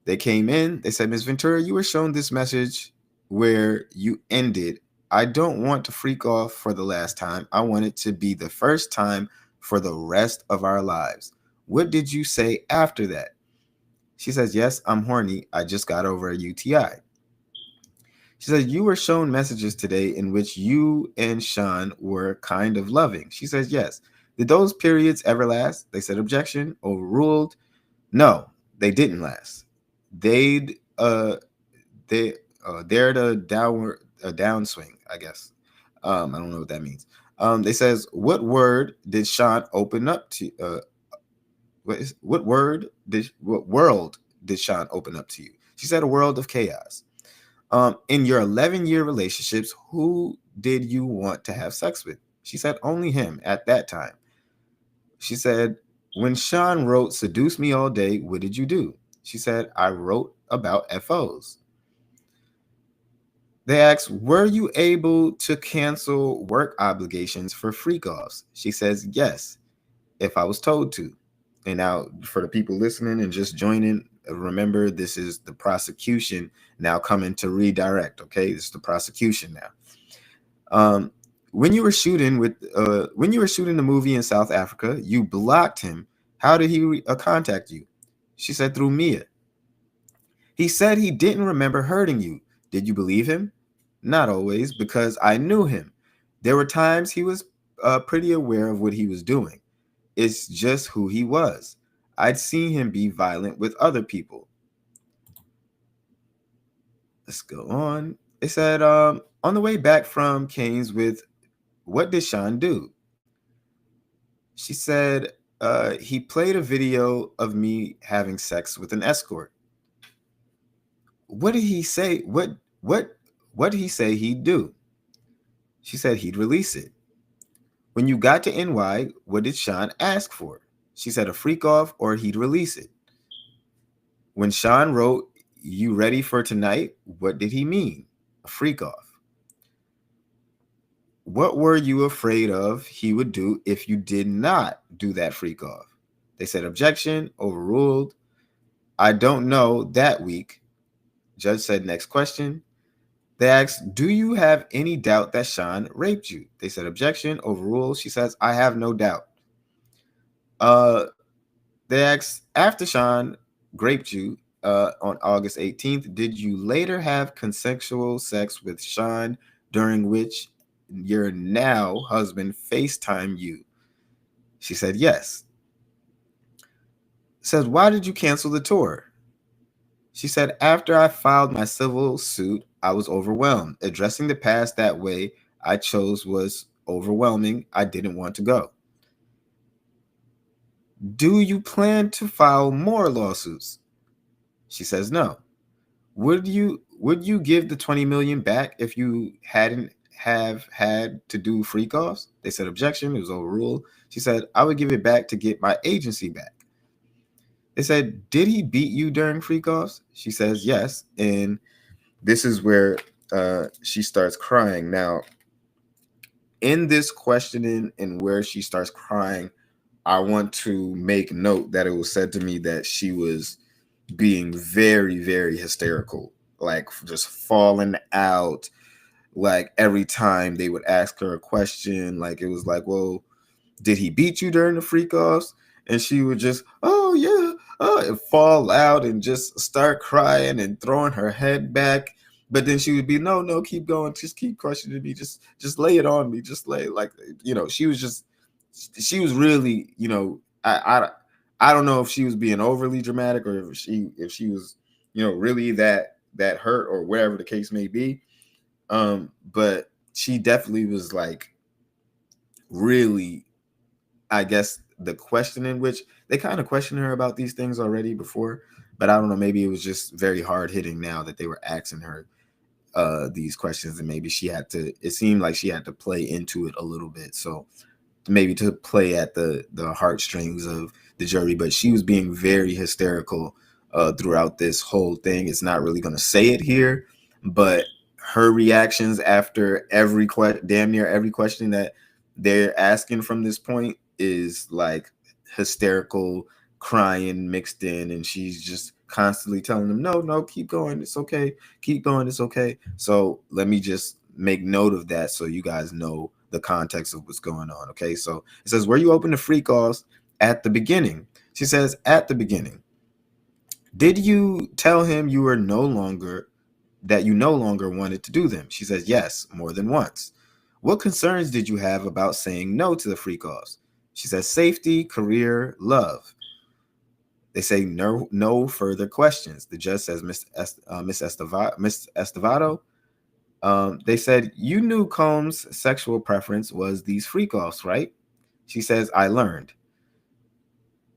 They came in. They said, Ms. Ventura, you were shown this message where you ended. I don't want to freak off for the last time. I want it to be the first time for the rest of our lives. What did you say after that? She says, yes, I'm horny. I just got over a UTI. She says, you were shown messages today in which you and Sean were kind of loving. She says, yes. Did those periods ever last? They said, objection, overruled. No, they didn't last. They're the downswing, I guess. I don't know what that means. They says, what word did Sean open up to? What world did Sean open up to you? She said, a world of chaos. In your 11-year relationships, who did you want to have sex with? She said, only him at that time. She said, when Sean wrote Seduce Me All Day, what did you do? She said, I wrote about FOs. They asked, were you able to cancel work obligations for freak offs? She says, yes, if I was told to. And now, for the people listening and just joining, remember, this is the prosecution now coming to redirect. Okay, this is the prosecution now. When you were shooting the movie in South Africa, you blocked him. How did he contact you? She said, through Mia. He said he didn't remember hurting you. Did you believe him? Not always, because I knew him. There were times he was pretty aware of what he was doing. It's just who he was. I'd seen him be violent with other people. Let's go on. It said, on the way back from Kane's with, what did Sean do? She said, he played a video of me having sex with an escort. What did he say? What did he say he'd do? She said he'd release it. When you got to NY, what did Sean ask for? She said a freak off or he'd release it. When Sean wrote, you ready for tonight? What did he mean? A freak off. What were you afraid of he would do if you did not do that freak off? They said objection, overruled. I don't know that week. Judge said next question. They asked, do you have any doubt that Sean raped you? They said objection, overruled. She says, I have no doubt. They asked, after Sean raped you on August 18th, did you later have consensual sex with Sean during which your now husband FaceTimed you? She said yes. Says, why did you cancel the tour? She said, after I filed my civil suit, I was overwhelmed. Addressing the past that way I chose was overwhelming. I didn't want to go. Do you plan to file more lawsuits? She says no. Would you give the 20 million back if you hadn't have had to do freak offs? They said objection. It was overruled. She said, I would give it back to get my agency back. They said, did he beat you during freak offs? She says yes. And this is where she starts crying. Now, in this questioning and where she starts crying, I want to make note that it was said to me that she was being very, very hysterical, like just falling out, like every time they would ask her a question, like it was like, well, did he beat you during the freak offs? And she would just, oh yeah, and fall out and just start crying and throwing her head back. But then she would be, no, keep going, just keep questioning me, just lay it on me, just lay, like, she was really, I don't know if she was being overly dramatic or if she was, really that hurt or whatever the case may be. But she definitely was like really, I guess, the question in which they kind of questioned her about these things already before, but I don't know, maybe it was just very hard hitting now that they were asking her these questions, and maybe it seemed like she had to play into it a little bit. So maybe to play at the heartstrings of the jury, but she was being very hysterical throughout this whole thing. It's not really going to say it here, but her reactions after damn near every question that they're asking from this point is like hysterical crying mixed in, and she's just constantly telling them, no, keep going, it's okay, keep going, it's okay. So let me just make note of that so you guys know the context of what's going on. Okay, so it says, were you open to freak offs at the beginning? She says, at the beginning. Did you tell him you no longer wanted to do them? She says, yes, more than once. What concerns did you have about saying no to the freak offs? She says, safety, career, love. They say no further questions. The judge says, Miss Estevado, they said, you knew Combs' sexual preference was these freak offs, right? She says, I learned.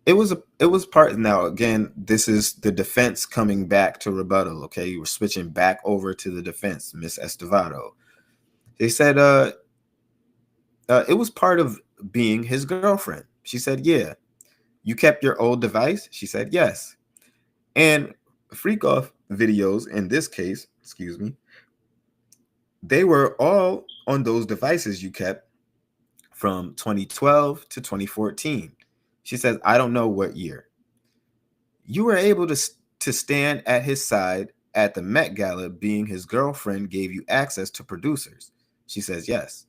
It was part. Now, again, this is the defense coming back to rebuttal. Okay, we're switching back over to the defense, Miss Estevado. They said, It was part of being his girlfriend. She said, yeah. You kept your old device? She said, yes. And freak off videos in this case, excuse me, they were all on those devices you kept from 2012 to 2014. She says, I don't know what year. You were able to stand at his side at the Met Gala, being his girlfriend gave you access to producers. She says, yes.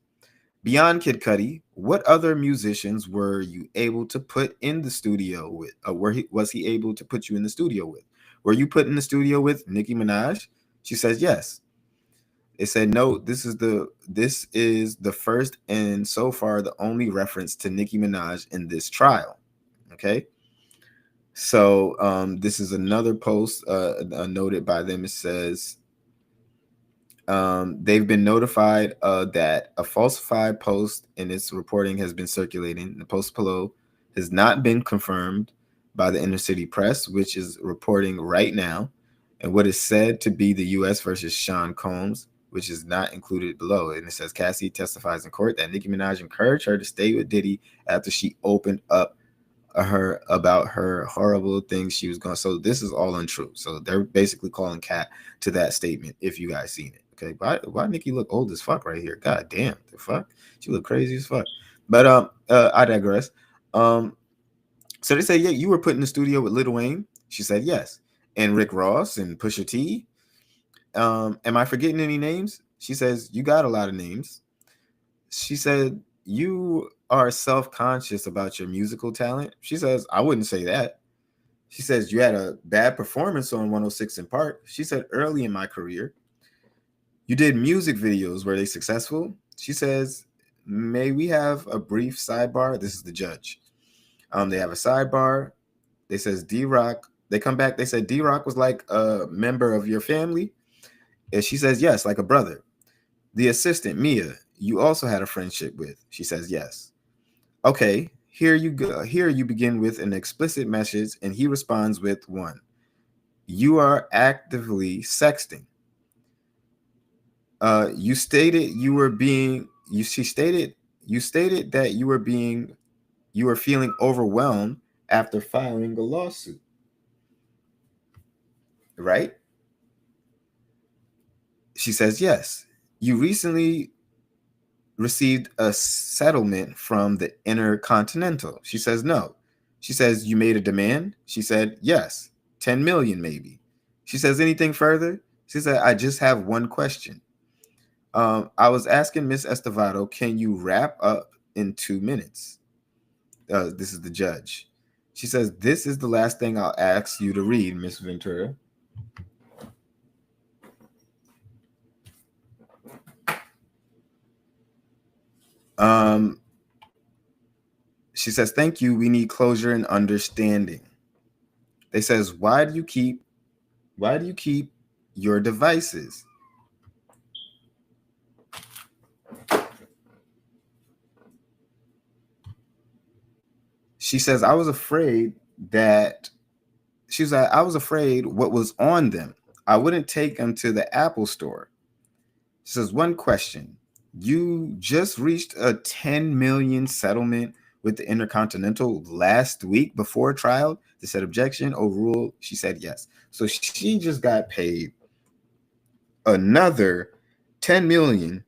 Beyond Kid Cudi, what other musicians were you able to put in the studio with? Was he able to put you in the studio with? Were you put in the studio with Nicki Minaj? She says, yes. It said, no, this is the first and so far the only reference to Nicki Minaj in this trial. Okay. So this is another post noted by them. It says, they've been notified that a falsified post in its reporting has been circulating. The post below has not been confirmed by the Inner City Press, which is reporting right now, and what is said to be the U.S. versus Sean Combs, which is not included below. And it says Cassie testifies in court that Nicki Minaj encouraged her to stay with Diddy after she opened up her about her horrible things she was going. So this is all untrue. So they're basically calling cat to that statement. If you guys seen it, okay. Why Nicki look old as fuck right here? God damn, the fuck, she look crazy as fuck. But I digress. So they say, yeah, you were put in the studio with Lil Wayne. She said yes, and Rick Ross and Pusha T. Am I forgetting any names? She says you got a lot of names. She said you are self-conscious about your musical talent. She says I wouldn't say that. She says you had a bad performance on 106 in Park. She said early in my career you did music videos. Were they successful? She says, may we have a brief sidebar? This is the judge. They have a sidebar. They says D-Rock. They come back. They said D-Rock was like a member of your family. And she says, yes, like a brother. The assistant, Mia, you also had a friendship with. She says, yes. Okay, here you go. Here you begin with an explicit message, and he responds with one. You are actively sexting. You stated you were being. She stated you stated that you were feeling overwhelmed after filing a lawsuit, right? She says yes. You recently received a settlement from the Intercontinental. She says no. She says you made a demand. She said yes, 10 million maybe. She says anything further. She said I just have one question. I was asking Miss Estevado, can you wrap up in 2 minutes? This is the judge. She says this is the last thing I'll ask you to read, Miss Ventura. She says, thank you. We need closure and understanding. They says, why do you keep your devices? She says, I was afraid what was on them. I wouldn't take them to the Apple store. She says, one question. You just reached a 10 million settlement with the Intercontinental last week before trial. They said objection, overruled. She said yes. So she just got paid another 10 million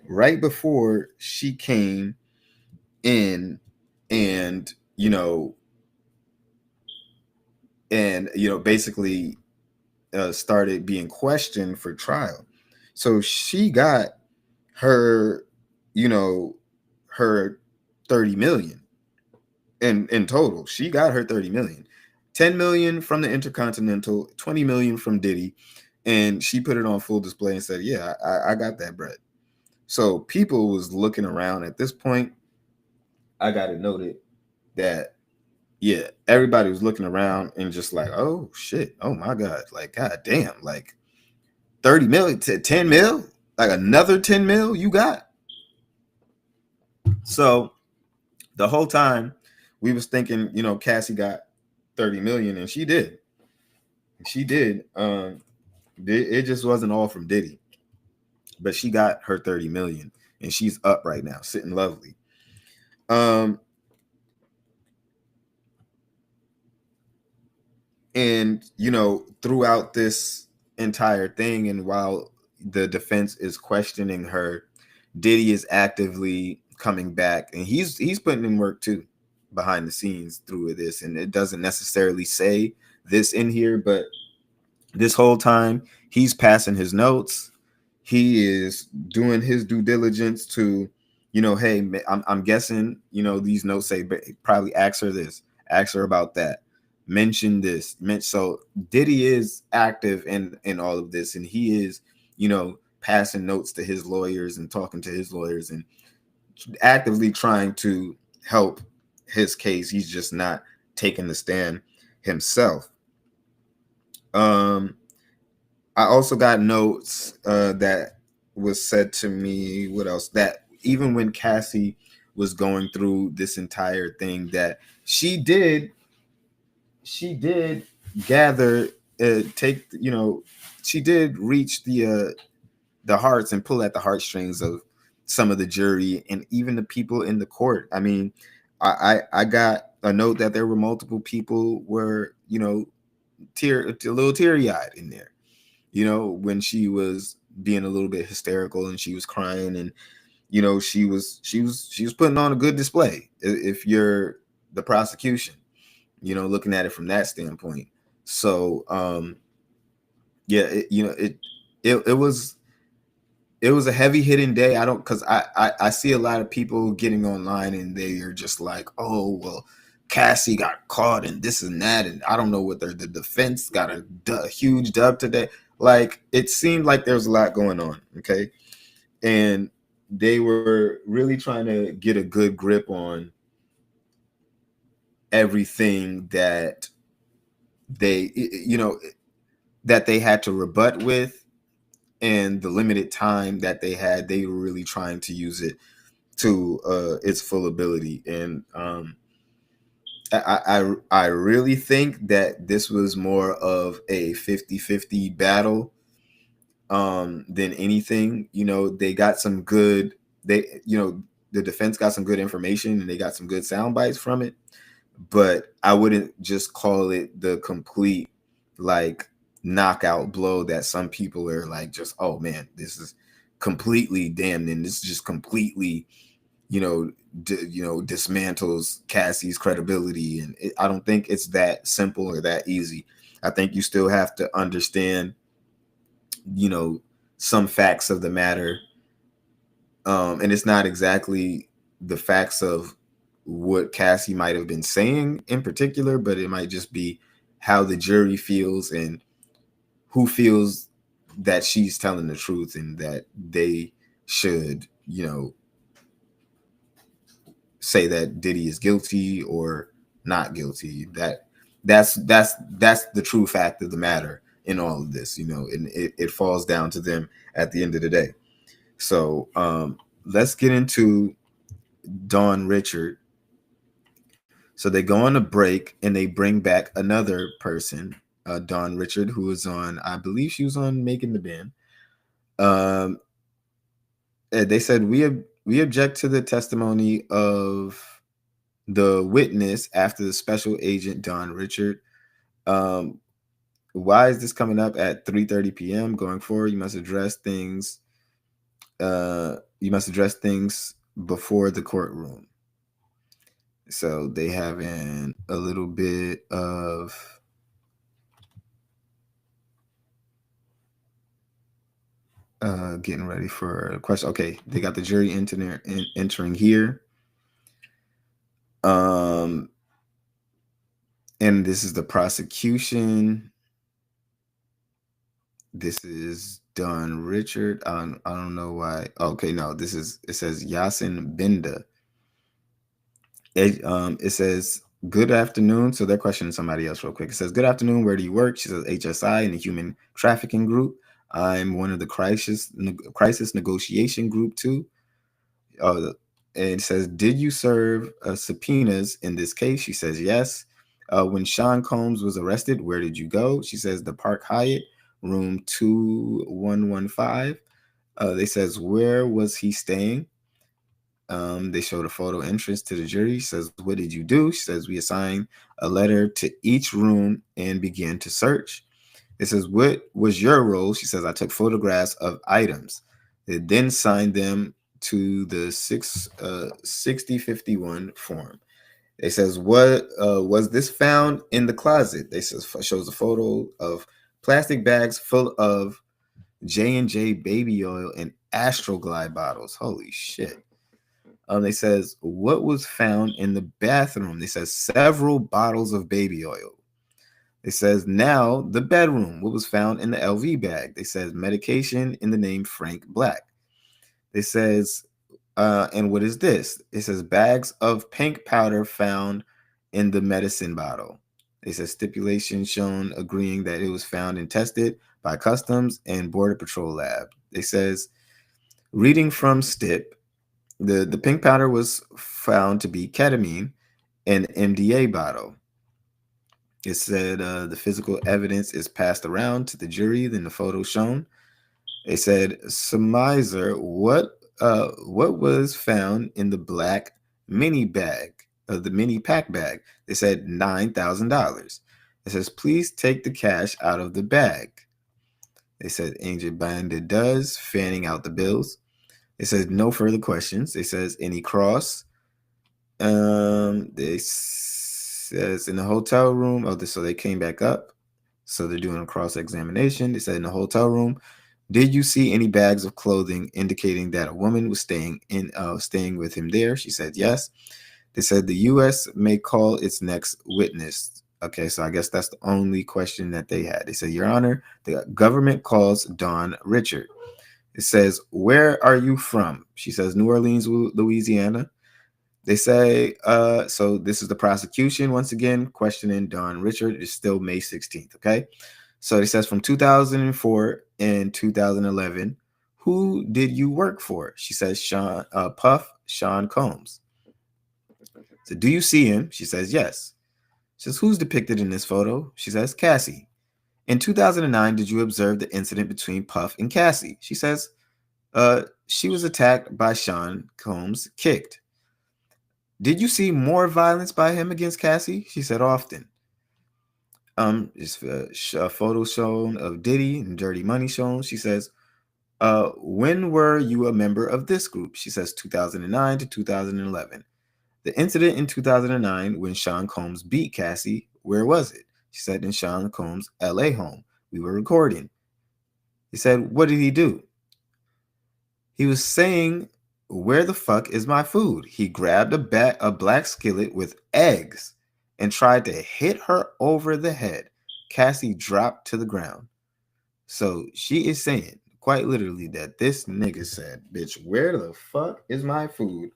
right before she came in and basically started being questioned for trial. So she got her her 30 million in total. She got her 30 million. 10 million from the Intercontinental, 20 million from Diddy, and she put it on full display and said, yeah, I got that bread. So people was looking around at this point. I got it noted that, yeah, everybody was looking around and just like, oh shit, oh my God, like, God damn, like 30 million to 10 mil, like another 10 mil you got. So the whole time we was thinking, Cassie got 30 million, and she did. It just wasn't all from Diddy, but she got her 30 million. and she's up right now, sitting lovely. Um, and throughout this entire thing, and while the defense is questioning her, Diddy is actively coming back, and he's putting in work too behind the scenes through this. And it doesn't necessarily say this in here, but this whole time he's passing his notes. He is doing his due diligence to, hey, I'm guessing, these notes say probably ask her this, ask her about that, mention this. So Diddy is active in all of this, and he is, passing notes to his lawyers and talking to his lawyers and actively trying to help his case. He's just not taking the stand himself. I also got notes that was said to me. What else? That even when Cassie was going through this entire thing, that she did gather, she did reach the hearts and pull at the heartstrings of some of the jury and even the people in the court. I mean, I got a note that there were multiple people were, a little teary-eyed in there, when she was being a little bit hysterical and she was crying, and she was putting on a good display if you're the prosecution, looking at it from that standpoint. So yeah, it was a heavy hitting day. Because I see a lot of people getting online and they are just like, oh, well, Cassie got caught and this and that, and I don't know what the defense got a huge dub today. Like, it seemed like there was a lot going on, okay? And they were really trying to get a good grip on everything that they, that they had to rebut with, and the limited time that they had. They were really trying to use it to its full ability. And I really think that this was more of a 50-50 battle than anything. They got some good, the defense got some good information and they got some good sound bites from it, but I wouldn't just call it the complete like knockout blow that some people are like, just, oh man, this is completely damned, and this is just completely dismantles Cassie's credibility. And I don't think it's that simple or that easy. I think you still have to understand some facts of the matter, and it's not exactly the facts of what Cassie might have been saying in particular, but it might just be how the jury feels and who feels that she's telling the truth and that they should, say that Diddy is guilty or not guilty. That's the true fact of the matter in all of this, and it falls down to them at the end of the day. So let's get into Dawn Richard. So they go on a break and they bring back another person, Dawn Richard, who was on, I believe she was on Making the Band. They said, we object to the testimony of the witness after the special agent Dawn Richard. Why is this coming up at 3:30 p.m. going forward? You must address things. Before the courtroom. So they having a little bit of getting ready for a question. Okay, they got the jury entering here. And this is the prosecution. This is Dawn Richard. I don't know why. Okay, no, it says Yasin Binda. It says, good afternoon. So they're questioning somebody else real quick. It says, good afternoon. Where do you work? She says, HSI in the Human Trafficking Group. I'm one of the crisis negotiation group too. And it says, did you serve subpoenas in this case? She says, yes. When Sean Combs was arrested, where did you go? She says, the Park Hyatt, room 2115. They says, where was he staying? They showed a photo entrance to the jury. She says, what did you do? She says, we assigned a letter to each room and began to search. It says, what was your role? She says, I took photographs of items. They then signed them to the 6051 form. It says, what was this found in the closet? They says, shows a photo of plastic bags full of J&J baby oil and Astroglide bottles. Holy shit. They says, what was found in the bathroom? They says, several bottles of baby oil. It says, now the bedroom. What was found in the LV bag? They says, medication in the name Frank Black. It says, and what is this? It says, bags of pink powder found in the medicine bottle. It says, stipulation shown agreeing that it was found and tested by Customs and Border Patrol Lab. It says, reading from STIP, the pink powder was found to be ketamine in an MDA bottle. It said the physical evidence is passed around to the jury, then the photo shown. It said, surmiser, what was found in the black mini bag, the mini pack bag? They said $9,000. It says, please take the cash out of the bag. They said, Agent Bandit does, fanning out the bills. It says, no further questions. It says, any cross? They says in the hotel room. So they came back up. So they're doing a cross-examination. They said in the hotel room, did you see any bags of clothing indicating that a woman was staying with him there? She said yes. They said the U.S. may call its next witness. Okay, so I guess that's the only question that they had. They said, Your Honor, the government calls Dawn Richard. It says, where are you from? She says, New Orleans, Louisiana. They say, so this is the prosecution. Once again, questioning Dawn Richard. Is still May 16th, okay? So it says from 2004 and 2011, who did you work for? She says, Sean Combs. So do you see him? She says, yes. She says, who's depicted in this photo? She says, Cassie. In 2009, did you observe the incident between Puff and Cassie? She says, she was attacked by Sean Combs, kicked. Did you see more violence by him against Cassie? She said, often. It's a photo shown of Diddy and Dirty Money shown. She says, when were you a member of this group? She says, 2009 to 2011. The incident in 2009 when Sean Combs beat Cassie, where was it? She said, in Sean Combs' LA home. We were recording. He said, what did he do? He was saying, where the fuck is my food? He grabbed a black skillet with eggs and tried to hit her over the head. Cassie dropped to the ground. So she is saying, quite literally, that this nigga said, bitch, where the fuck is my food?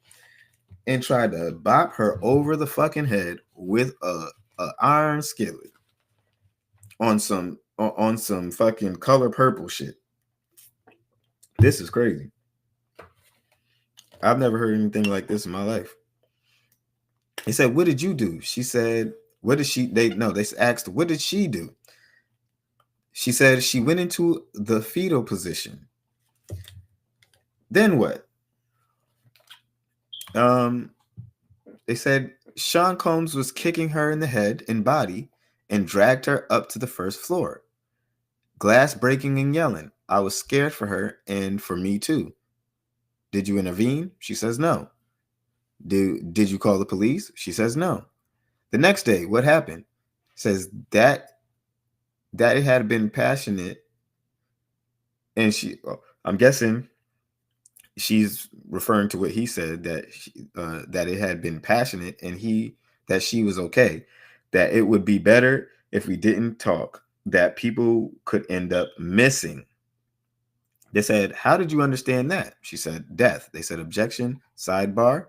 And tried to bop her over the fucking head with a iron skillet on some fucking color purple shit. This is crazy. I've never heard anything like this in my life. He said, what did you do? She said, what did she? They asked, what did she do? She said she went into the fetal position. Then what? They said Sean Combs was kicking her in the head and body and dragged her up to the first floor. Glass breaking and yelling. I was scared for her and for me too. Did you intervene? She says no. Did you call the police? She says no. The next day, what happened? Says that it had been passionate, and I'm guessing she's referring to what he said, that it had been passionate, and that she was okay, that it would be better if we didn't talk, that people could end up missing. They said, how did you understand that? She said, death. They said, objection, sidebar.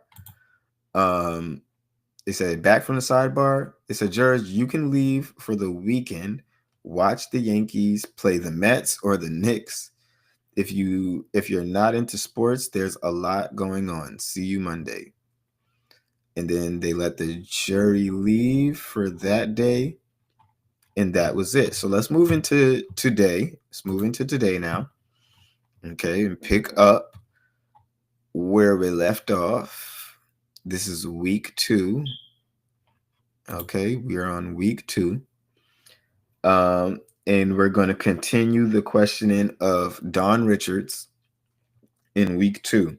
They said, back from the sidebar. They said, judge, you can leave for the weekend, watch the Yankees play the Mets or the Knicks. If you're not into sports, there's a lot going on. See you Monday. And then they let the jury leave for that day. And that was it. So let's move into today. Let's move into today now. Okay, and pick up where we left off. This is week 2. Okay, we are on week 2. And we're going to continue the questioning of Dawn Richards in week 2.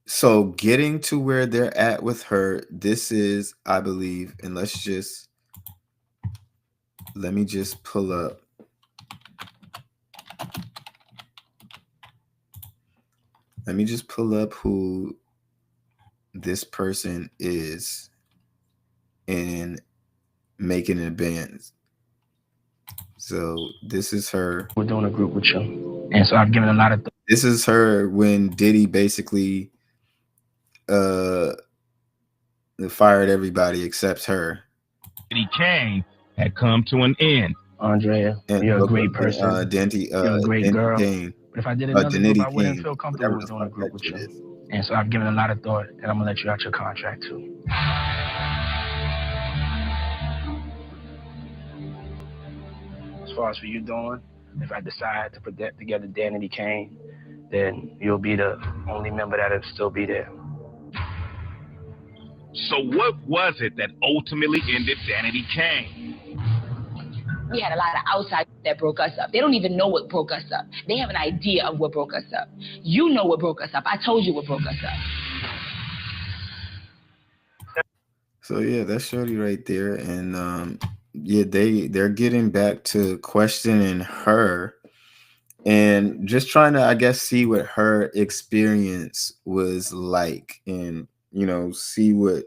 So getting to where they're at with her, this is, I believe, and let me just pull up. Let me just pull up who this person is in making an advance. So this is her. We're doing a group with you. And so I've given a lot of This is her when Diddy basically fired everybody except her. Diddy Kane had come to an end. Andrea, And you're a great person. You're a great girl. Kane, But if I did another group, I wouldn't Kane, feel comfortable with doing a group with you. And so I've given a lot of thought, and I'm going to let you out your contract, too. As far as for you, Dawn, if I decide to put that together, Danity Kane, then you'll be the only member that'll still be there. So what was it that ultimately ended Danity Kane? We had a lot of outside that broke us up. They don't even know what broke us up. They have an idea of what broke us up. You know what broke us up. I told you what broke us up. So yeah, that's Shorty right there. And yeah, they're getting back to questioning her and just trying to, I guess, see what her experience was like and, you know, see what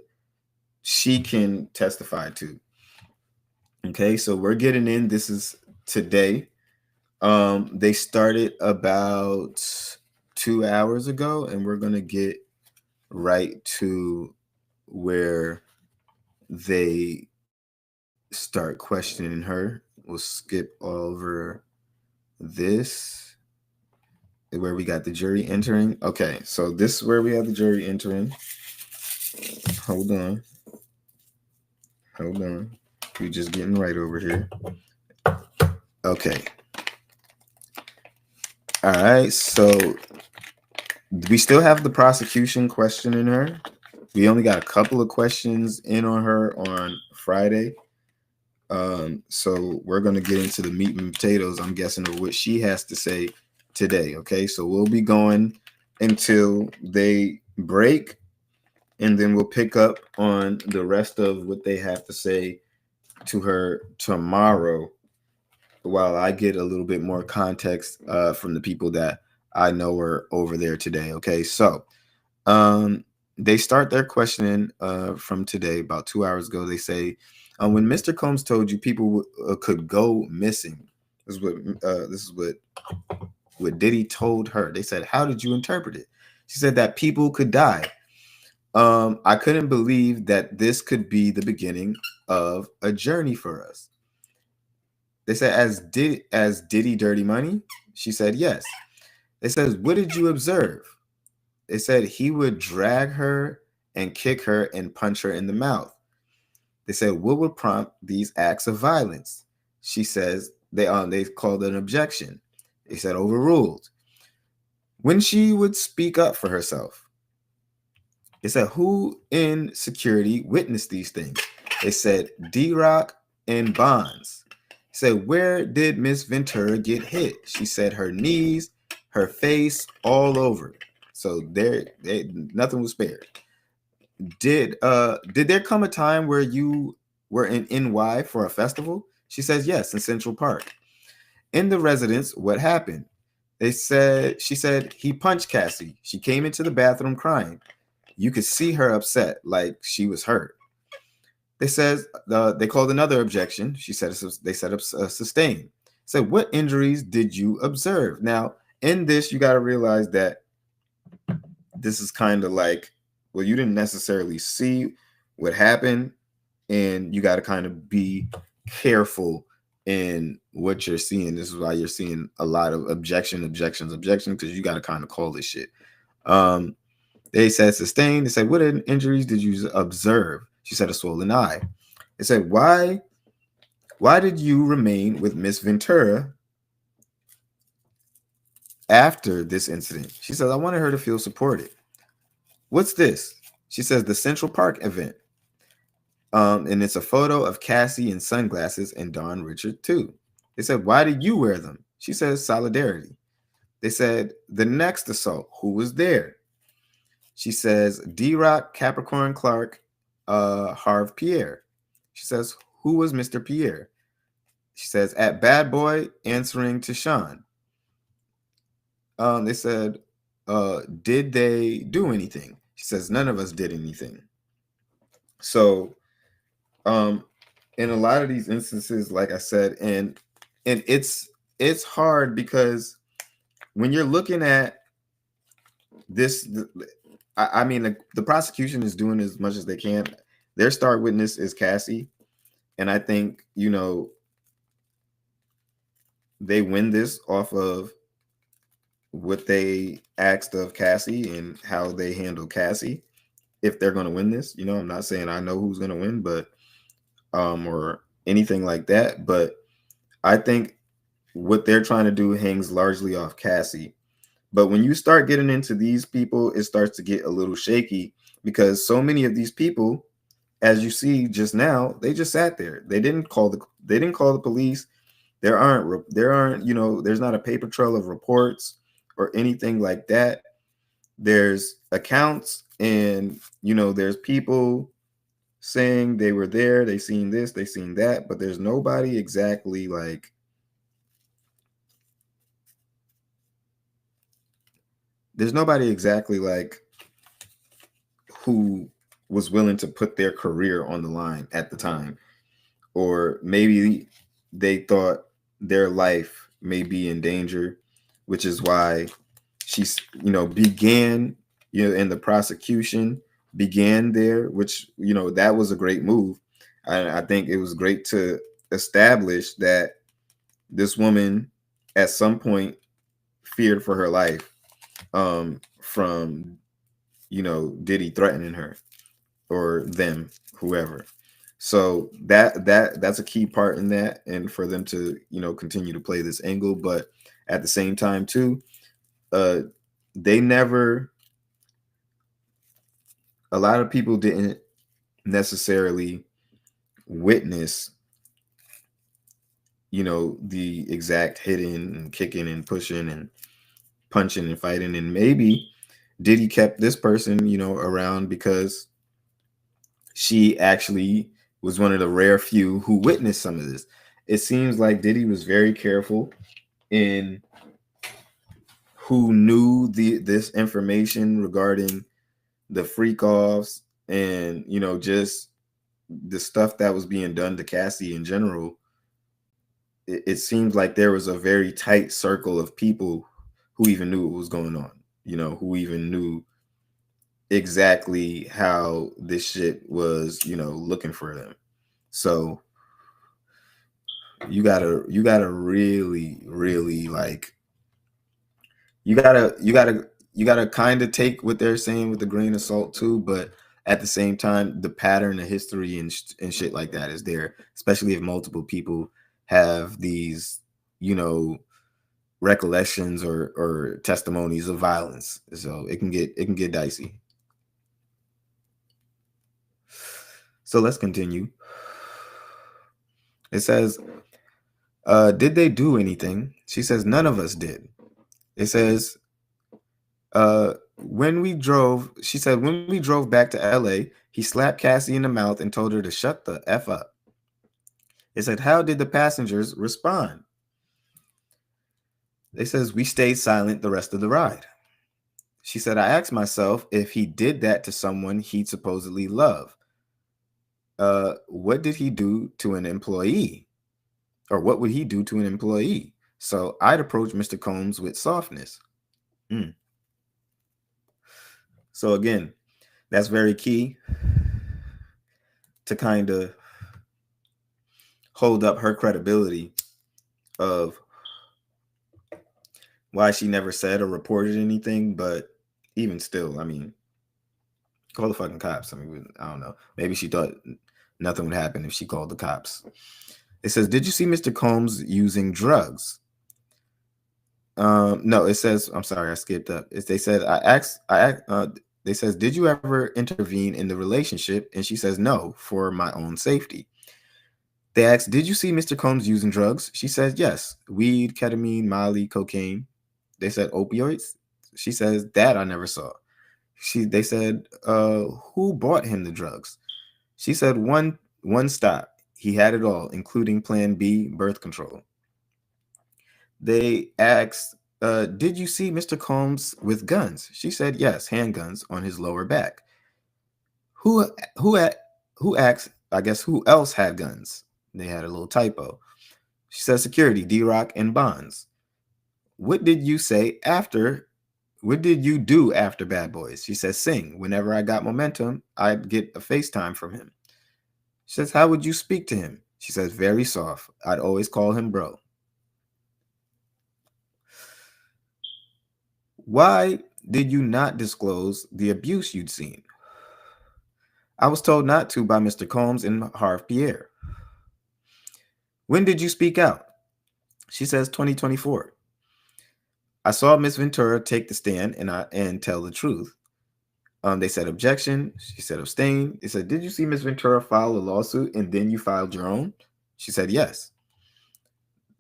she can testify to. Okay, so we're getting in. This is today. They started about 2 hours ago, and we're gonna get right to where they start questioning her. We'll skip over this where we got the jury entering. Okay, so this is where we have the jury entering. Hold on. We're just getting right over here. Okay. All right, so we still have the prosecution questioning her. We only got a couple of questions in on her on Friday. So we're going to get into the meat and potatoes, I'm guessing, of what she has to say today. Okay, so we'll be going until they break, and then we'll pick up on the rest of what they have to say to her tomorrow, while I get a little bit more context from the people that I know are over there today. Okay, so they start their questioning from today, about 2 hours ago. They say, when Mr. Combs told you people could go missing, this is what Diddy told her. They said, how did you interpret it? She said that people could die. I couldn't believe that this could be the beginning of a journey for us. They said, as Diddy Dirty Money? She said, yes. They said, what did you observe? They said he would drag her and kick her and punch her in the mouth. They said, what would prompt these acts of violence? She says, they called it an objection. They said, overruled. When she would speak up for herself. They said, who in security witnessed these things? They said, D-Rock and Bonds. Said, where did Miss Ventura get hit? She said her knees, her face, all over. So nothing was spared. Did there come a time where you were in NY for a festival? She says, yes, in Central Park. In the residence, what happened? She said he punched Cassie. She came into the bathroom crying. You could see her upset, like she was hurt. They said they called another objection. She said they set up sustained. Said, what injuries did you observe? Now, in this, you got to realize that this is kind of like, well, you didn't necessarily see what happened, and you got to kind of be careful in what you're seeing. This is why you're seeing a lot of objections, because you got to kind of call this shit. They said sustained. They said, what injuries did you observe? She said a swollen eye. They said, why Why did you remain with Miss Ventura after this incident? She says, I wanted her to feel supported. What's this? She says, the Central Park event. And it's a photo of Cassie in sunglasses and Don Richard too. They said, why did you wear them? She says, solidarity. They said, the next assault, who was there? She says, D-Rock, Capricorn Clark, Harv Pierre. She says, who was Mr. Pierre? She says, at Bad Boy, answering to Sean. They said, did they do anything? She says, none of us did anything. So, in a lot of these instances, like I said, and it's hard because when you're looking at this, I mean, the prosecution is doing as much as they can. Their star witness is Cassie, and I think, you know, they win this off of what they asked of Cassie and how they handle Cassie. If they're going to win this, you know, I'm not saying I know who's going to win, but or anything like that, but I think what they're trying to do hangs largely off Cassie. But when you start getting into these people, it starts to get a little shaky because so many of these people, as you see just now, they just sat there. They didn't call the police. There aren't, you know, there's not a paper trail of reports or anything like that. There's accounts and, you know, there's people saying they were there, they seen this, they seen that, but there's nobody exactly like who was willing to put their career on the line at the time, or maybe they thought their life may be in danger, which is why she's, you know, began, you know, and the prosecution began there, which, you know, that was a great move. I think it was great to establish that this woman at some point feared for her life from, you know, Diddy threatening her or them, whoever. So that's a key part in that, and for them to, you know, continue to play this angle. But at the same time too, they never, a lot of people didn't necessarily witness, you know, the exact hitting and kicking and pushing and punching and fighting. And maybe Diddy kept this person, you know, around because she actually was one of the rare few who witnessed some of this. It seems like Diddy was very careful in who knew this information regarding the freak offs and, you know, just the stuff that was being done to Cassie in general. It seems like there was a very tight circle of people who even knew what was going on, you know, who even knew exactly how this shit was, you know, looking for them. So you gotta really, really like, you gotta kind of take what they're saying with a grain of salt too, but at the same time, the pattern of history and shit like that is there, especially if multiple people have these, you know, recollections or testimonies of violence. So it can get dicey. So let's continue. It says, did they do anything? She says, none of us did. It says, when we drove back to LA, he slapped Cassie in the mouth and told her to shut the F up. It said, how did the passengers respond? It says, we stayed silent the rest of the ride. She said, I asked myself if he did that to someone he'd supposedly love. What did he do to an employee? Or what would he do to an employee? So I'd approach Mr. Combs with softness. So again, that's very key to kind of hold up her credibility of why she never said or reported anything. But even still, I mean, call the fucking cops. I mean, I don't know. Maybe she thought nothing would happen if she called the cops. It says, "Did you see Mr. Combs using drugs?" No, it says, I'm sorry, I skipped up. They said, they says, "Did you ever intervene in the relationship?" And she says, "No, for my own safety." They asked, "Did you see Mr. Combs using drugs?" She says, "Yes, weed, ketamine, Molly, cocaine." They said, "Opioids?" She says, "That I never saw." They said, "Who bought him the drugs?" She said, one stop. He had it all, including Plan B, birth control." They asked, "Did you see Mr. Combs with guns?" She said, "Yes, handguns on his lower back." Who who a- who asked? I guess who else had guns? They had a little typo. She said, "Security, D-Rock and Bonds." What did you say after? What did you do after Bad Boys? She says, "Sing. Whenever I got momentum, I'd get a FaceTime from him." She says, "How would you speak to him?" She says, "Very soft. I'd always call him bro." Why did you not disclose the abuse you'd seen? "I was told not to by Mr. Combs and Harve Pierre." "When did you speak out?" She says, 2024. "I saw Miss Ventura take the stand and tell the truth." They said objection. She said abstain. They said, "Did you see Miss Ventura file a lawsuit and then you filed your own?" She said, "Yes."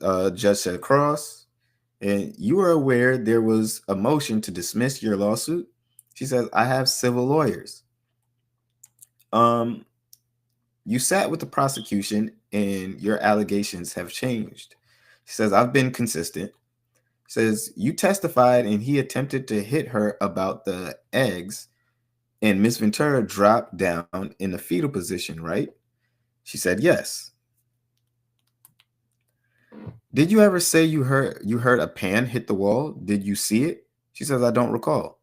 Judge said cross. "And you are aware there was a motion to dismiss your lawsuit?" She says, "I have civil lawyers." Um, "You sat with the prosecution and your allegations have changed." She says, "I've been consistent." Says, "You testified and he attempted to hit her about the eggs and Miss Ventura dropped down in the fetal position, right?" She said, "Yes." "Did you ever say you heard a pan hit the wall? Did you see it?" She says, "I don't recall."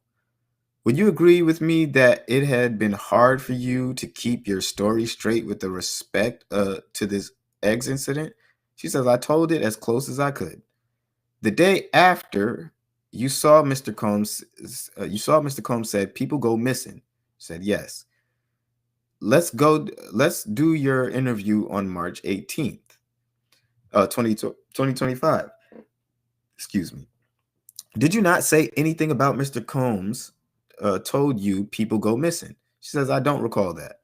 "Would you agree with me that it had been hard for you to keep your story straight with the respect to this eggs incident?" She says, "I told it as close as I could." "The day after you saw Mr. Combs, said people go missing." Said, "Yes." Let's do your interview on March 18th, 2025. Excuse me. "Did you not say anything about Mr. Combs told you people go missing?" She says, "I don't recall that."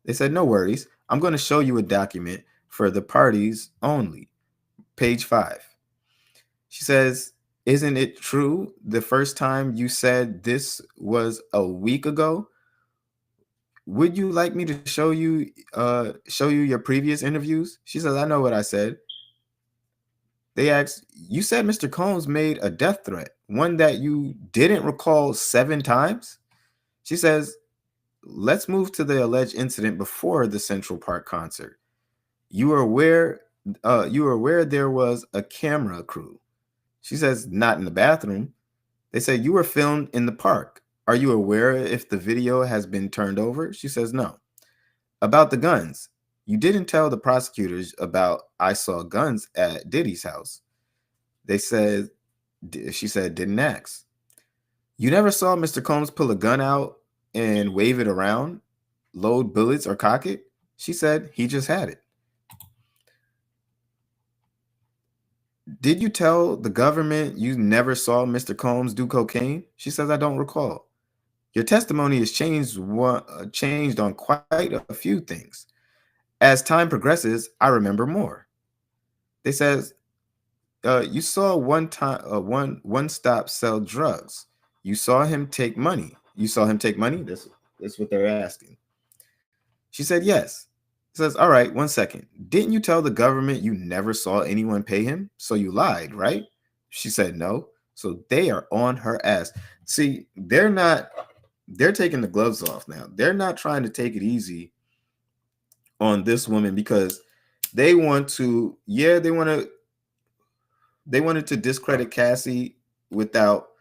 They said, "No worries. I'm going to show you a document for the parties only. Page 5. She says, "Isn't it true the first time you said this was a week ago? Would you like me to show you your previous interviews?" She says, "I know what I said." They asked, "You said Mr. Combs made a death threat, one that you didn't recall 7 times?" She says, "Let's move to the alleged incident before the Central Park concert. You were aware there was a camera crew?" She says, "Not in the bathroom." They say, "You were filmed in the park. Are you aware if the video has been turned over?" She says, "No." "About the guns, you didn't tell the prosecutors about I saw guns at Diddy's house." They said, she said, "Didn't ask." "You never saw Mr. Combs pull a gun out and wave it around, load bullets or cock it?" She said, "He just had it." "Did you tell the government you never saw Mr. Combs do cocaine?" She says, "I don't recall." "Your testimony has changed on quite a few things. As time progresses, I remember more." They says, "You saw one stop sell drugs. You saw him take money. You saw him take money?" That's what they're asking. She said, "Yes." Says, "All right, 1 second. Didn't you tell the government you never saw anyone pay him? So you lied, right?" She said, "No." So they are on her ass. See, they're taking the gloves off now. They're not trying to take it easy on this woman because they want to, they wanted to discredit Cassie without,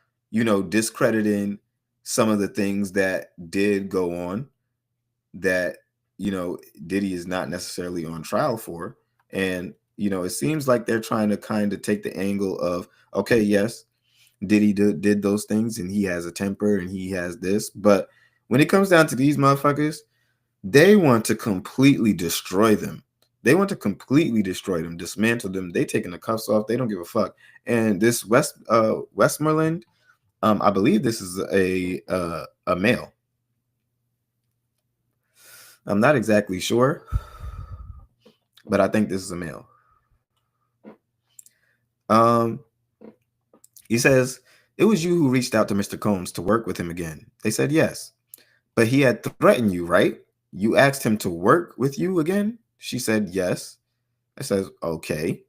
discrediting some of the things that did go on that, Diddy is not necessarily on trial for. And, it seems like they're trying to kind of take the angle of, okay, yes, Diddy did those things and he has a temper and he has this. But when it comes down to these motherfuckers, they want to completely destroy them. They want to completely destroy them, dismantle them. They taking the cuffs off. They don't give a fuck. And this Westmoreland, I believe this is a male. I'm not exactly sure, but I think this is a male. He says, it was you who reached out to Mr. Combs to work with him again. They said yes. But he had threatened you, right? You asked him to work with you again? She said yes. I says, okay.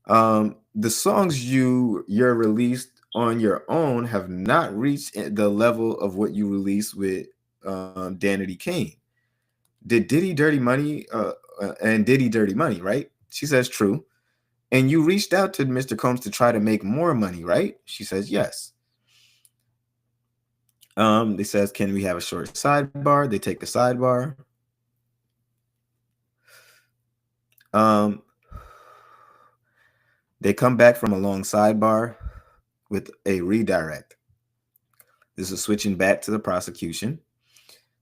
The songs you're released on your own have not reached the level of what you released with Danity Kane. Did Diddy Dirty Money and Diddy Dirty Money, right? She says true. And you reached out to Mr. Combs to try to make more money, right? She says yes. They says, can we have a short sidebar? They take the sidebar. They come back from a long sidebar with a redirect. This is switching back to the prosecution.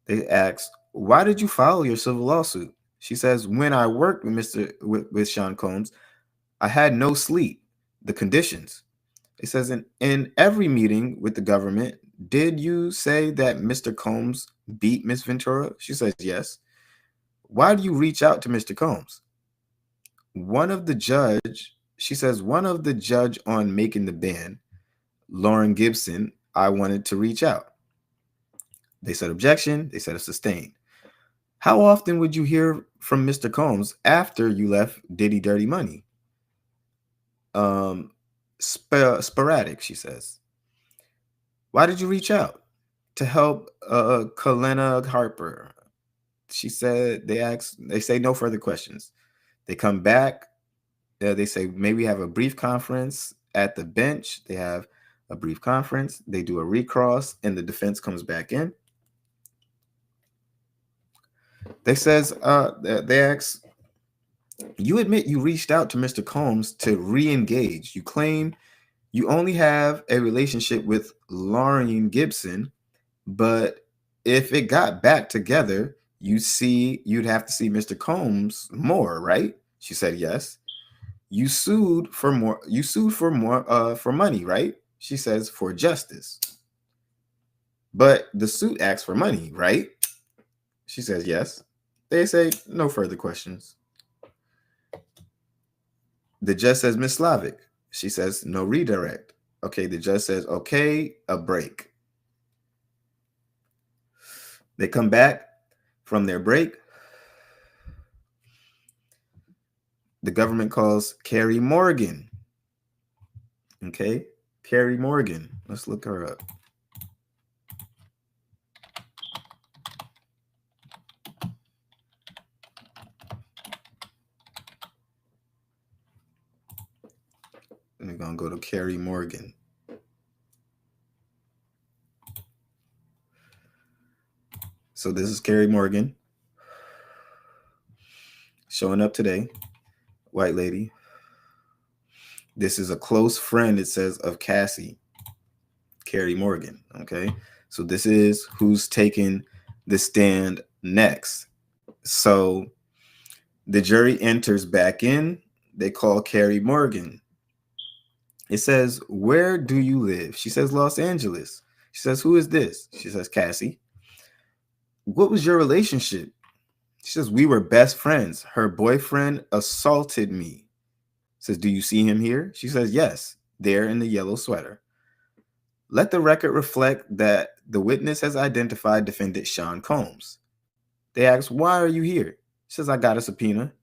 They ask, why did you file your civil lawsuit? She says, when I worked with Sean Combs, I had no sleep. The conditions. It says, in every meeting with the government, did you say that Mr. Combs beat Miss Ventura? She says, yes. Why do you reach out to Mr. Combs? She says, one of the judge on making the band, Lauren Gibson, I wanted to reach out. They said objection. They said a sustained. How often would you hear from Mr. Combs after you left Diddy Dirty Money? Sporadic, she says. Why did you reach out? To help Kalena Harper. She said, they say no further questions. They come back. They say, maybe have a brief conference at the bench. They have a brief conference. They do a recross, and the defense comes back in. They says, they ask, you admit you reached out to Mr. Combs to re-engage. You claim you only have a relationship with Lauren Gibson, but if it got back together, you'd have to see Mr. Combs more, right? She said yes. You sued for more. You sued for more for money, right? She says for justice. But the suit asks for money, right? She says yes. They say no further questions. The judge says, Miss Slavic. She says no redirect. Okay, the judge says, okay, a break. They come back from their break. The government calls Carrie Morgan. Okay, Carrie Morgan. Let's look her up. We're going to go to Carrie Morgan. So this is Carrie Morgan showing up today. White lady. This is a close friend, it says, of Cassie. Carrie Morgan. Okay. So this is who's taking the stand next. So the jury enters back in. They call Carrie Morgan. It says, where do you live? She says, Los Angeles. She says, who is this? She says, Cassie. What was your relationship? She says, we were best friends. Her boyfriend assaulted me. Says, do you see him here? She says, yes, there in the yellow sweater. Let the record reflect that the witness has identified defendant Sean Combs. They ask, why are you here? She says, I got a subpoena.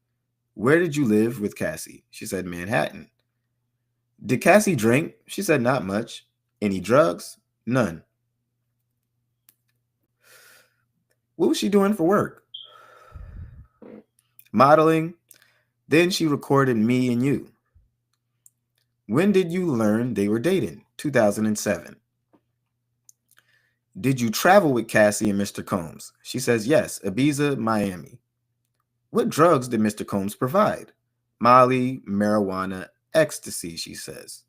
Where did you live with Cassie? She said, Manhattan. Did Cassie drink? She said, not much. Any drugs? None. What was she doing for work? Modeling. Then she recorded Me and You. When did you learn they were dating? 2007. Did you travel with Cassie and Mr. Combs? She says, yes, Ibiza, Miami. What drugs did Mr. Combs provide? Molly, marijuana, ecstasy, she says.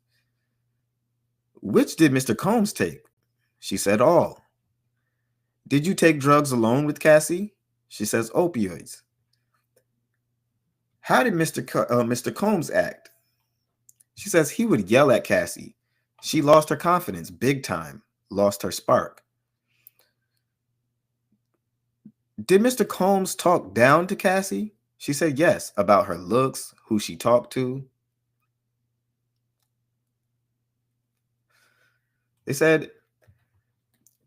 Which did Mr. Combs take? She said all. Did you take drugs alone with Cassie? She says opioids. How did Mr. Combs act? She says he would yell at Cassie. She lost her confidence big time, lost her spark. Did Mr. Combs talk down to Cassie? She said yes, about her looks, who she talked to. They said,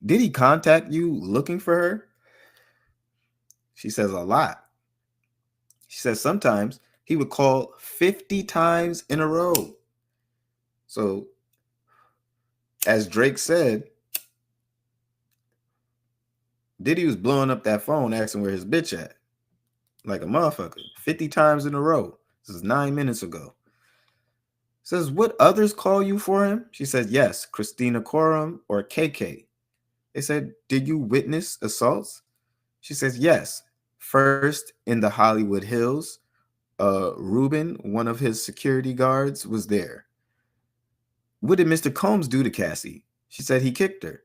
did he contact you looking for her? She says a lot. She says sometimes he would call 50 times in a row. So, as Drake said, Diddy was blowing up that phone asking where his bitch at. Like a motherfucker. 50 times in a row. This is 9 minutes ago. Says, would others call you for him? She said, yes, Christina Coram or KK. They said, did you witness assaults? She says, yes. First in the Hollywood Hills, Ruben, one of his security guards, was there. What did Mr. Combs do to Cassie? She said he kicked her.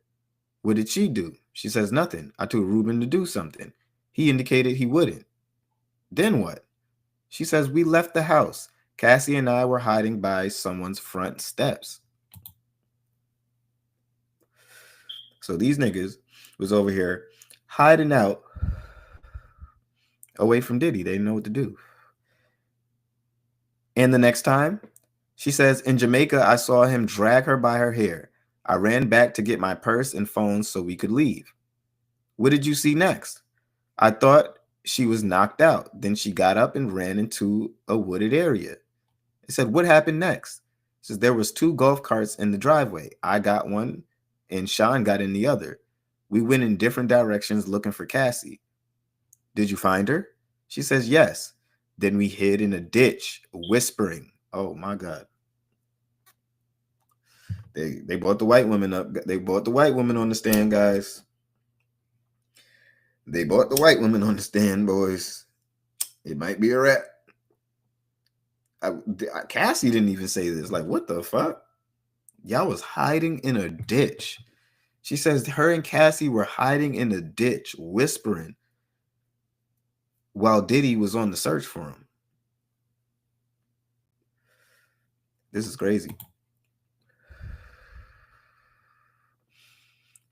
What did she do? She says nothing. I told Ruben to do something. He indicated he wouldn't. Then what? She says we left the house. Cassie and I were hiding by someone's front steps. So these niggas was over here hiding out away from Diddy. They didn't know what to do. And the next time, she says, in Jamaica, I saw him drag her by her hair. I ran back to get my purse and phone so we could leave. What did you see next? I thought she was knocked out. Then she got up and ran into a wooded area. I said, what happened next? She says, there was 2 golf carts in the driveway. I got one and Sean got in the other. We went in different directions looking for Cassie. Did you find her? She says, yes. Then we hid in a ditch, whispering. Oh my God. They brought the white women up. They brought the white women on the stand, guys. They brought the white women on the stand, boys. It might be a wrap. Cassie didn't even say this. Like, what the fuck? Y'all was hiding in a ditch. She says her and Cassie were hiding in a ditch, whispering, while Diddy was on the search for him. This is crazy.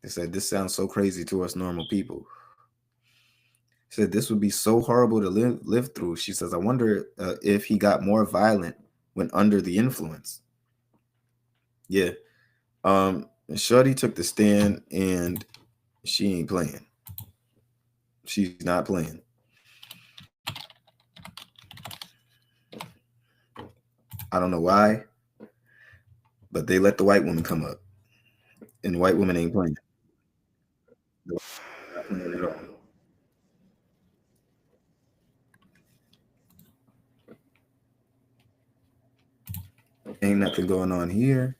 They said this sounds so crazy to us normal people. She said this would be so horrible to live through. She says, I wonder if he got more violent when under the influence. Yeah. Shorty took the stand and she ain't playing. She's not playing. I don't know why, but they let the white woman come up, and the white woman ain't playing. Not playing at all. Ain't nothing going on here.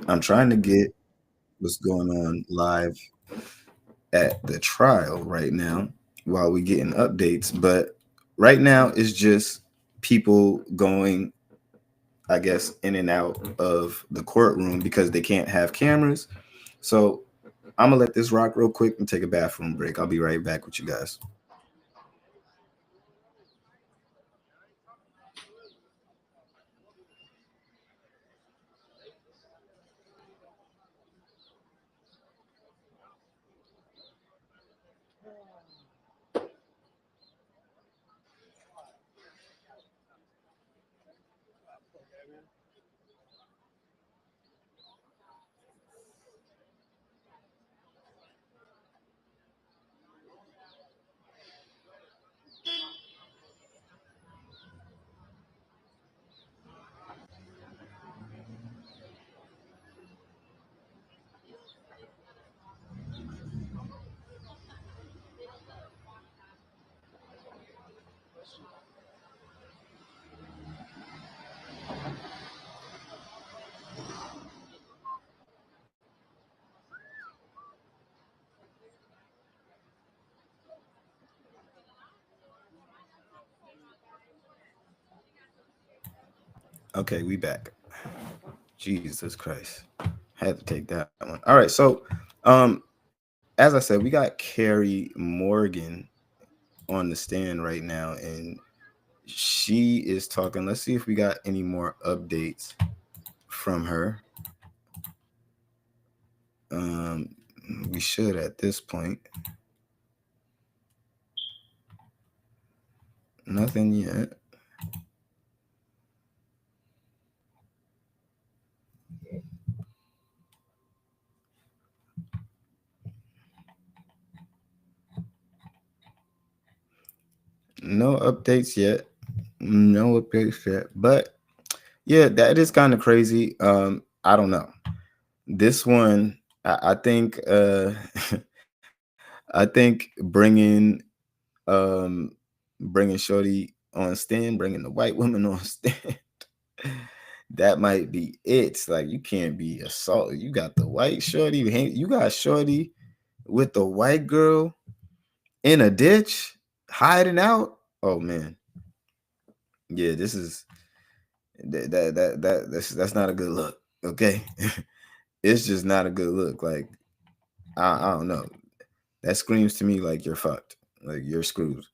I'm trying to get what's going on live at the trial right now while we getting updates, but right now it's just people going, I guess, in and out of the courtroom because they can't have cameras. So I'm gonna let this rock real quick and take a bathroom break. I'll be right back with you guys. Okay, we back. Jesus Christ. Had to take that one. All right, so as I said, we got Carrie Morgan on the stand right now, and she is talking. Let's see if we got any more updates from her. We should at this point. Nothing yet. No updates yet. No updates yet. But yeah, that is kind of crazy. I don't know. This one, I think I think bringing Shorty on stand, bringing the white woman on stand, that might be it. Like, you can't be assaulted. You got the white Shorty, you got Shorty with the white girl in a ditch hiding out. Oh man, yeah, this is that's not a good look. Okay, it's just not a good look. Like, I don't know. That screams to me like you're fucked. Like, you're screwed.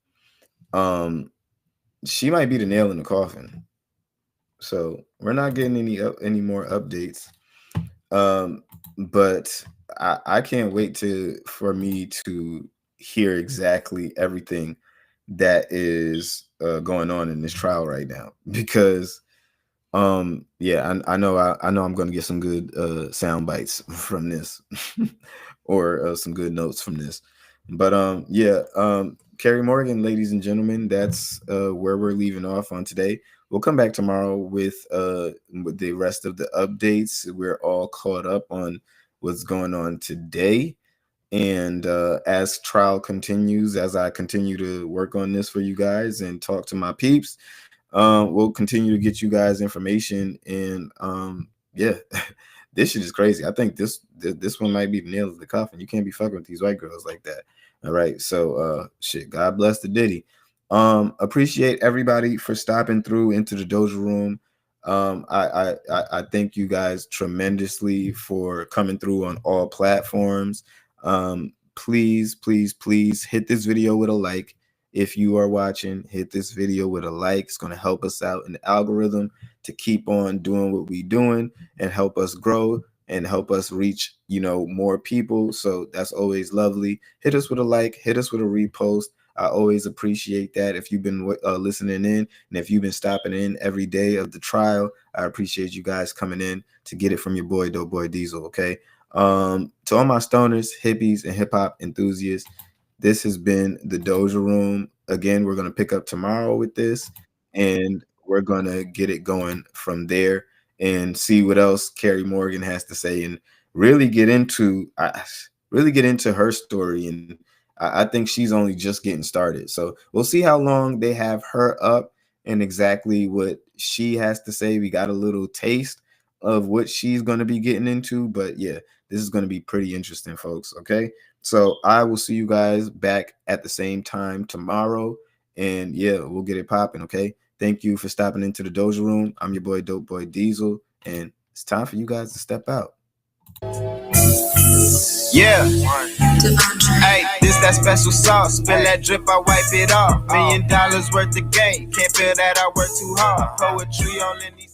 She might be the nail in the coffin. So we're not getting any more updates. But I can't wait for me to hear exactly everything that is going on in this trial right now, because yeah, I know I'm going to get some good sound bites from this or some good notes from this. But yeah, Carrie Morgan, ladies and gentlemen, that's where we're leaving off on today. We'll come back tomorrow with the rest of the updates. We're all caught up on what's going on today. And as trial continues, as I continue to work on this for you guys and talk to my peeps, we'll continue to get you guys information. And yeah, this shit is crazy. I think this one might be the nail of the coffin. You can't be fucking with these white girls like that. All right. So shit, God bless the Diddy. Appreciate everybody for stopping through into the Doja room. I thank you guys tremendously for coming through on all platforms. Please hit this video with a like. If you are watching, hit this video with a like. It's going to help us out in the algorithm to keep on doing what we're doing and help us grow and help us reach, more people. So that's always lovely. Hit us with a like, hit us with a repost. I always appreciate that. If you've been listening in, and if you've been stopping in every day of the trial, I appreciate you guys coming in to get it from your boy, Dope Boy Diesel. Okay. To all my stoners, hippies, and hip hop enthusiasts, this has been the Doja Room. Again, we're going to pick up tomorrow with this, and we're going to get it going from there and see what else Carrie Morgan has to say and really get into her story. And I think she's only just getting started. So we'll see how long they have her up and exactly what she has to say. We got a little taste of what she's going to be getting into. But yeah, this is going to be pretty interesting, folks. Okay. So I will see you guys back at the same time tomorrow. And yeah, we'll get it popping. Okay. Thank you for stopping into the Doja Room. I'm your boy, Dope Boy Diesel. And it's time for you guys to step out. Yeah. Hey, this that special sauce. Spill that drip, I wipe it off. $1 million worth of game. Can't feel that I work too hard. Poetry on any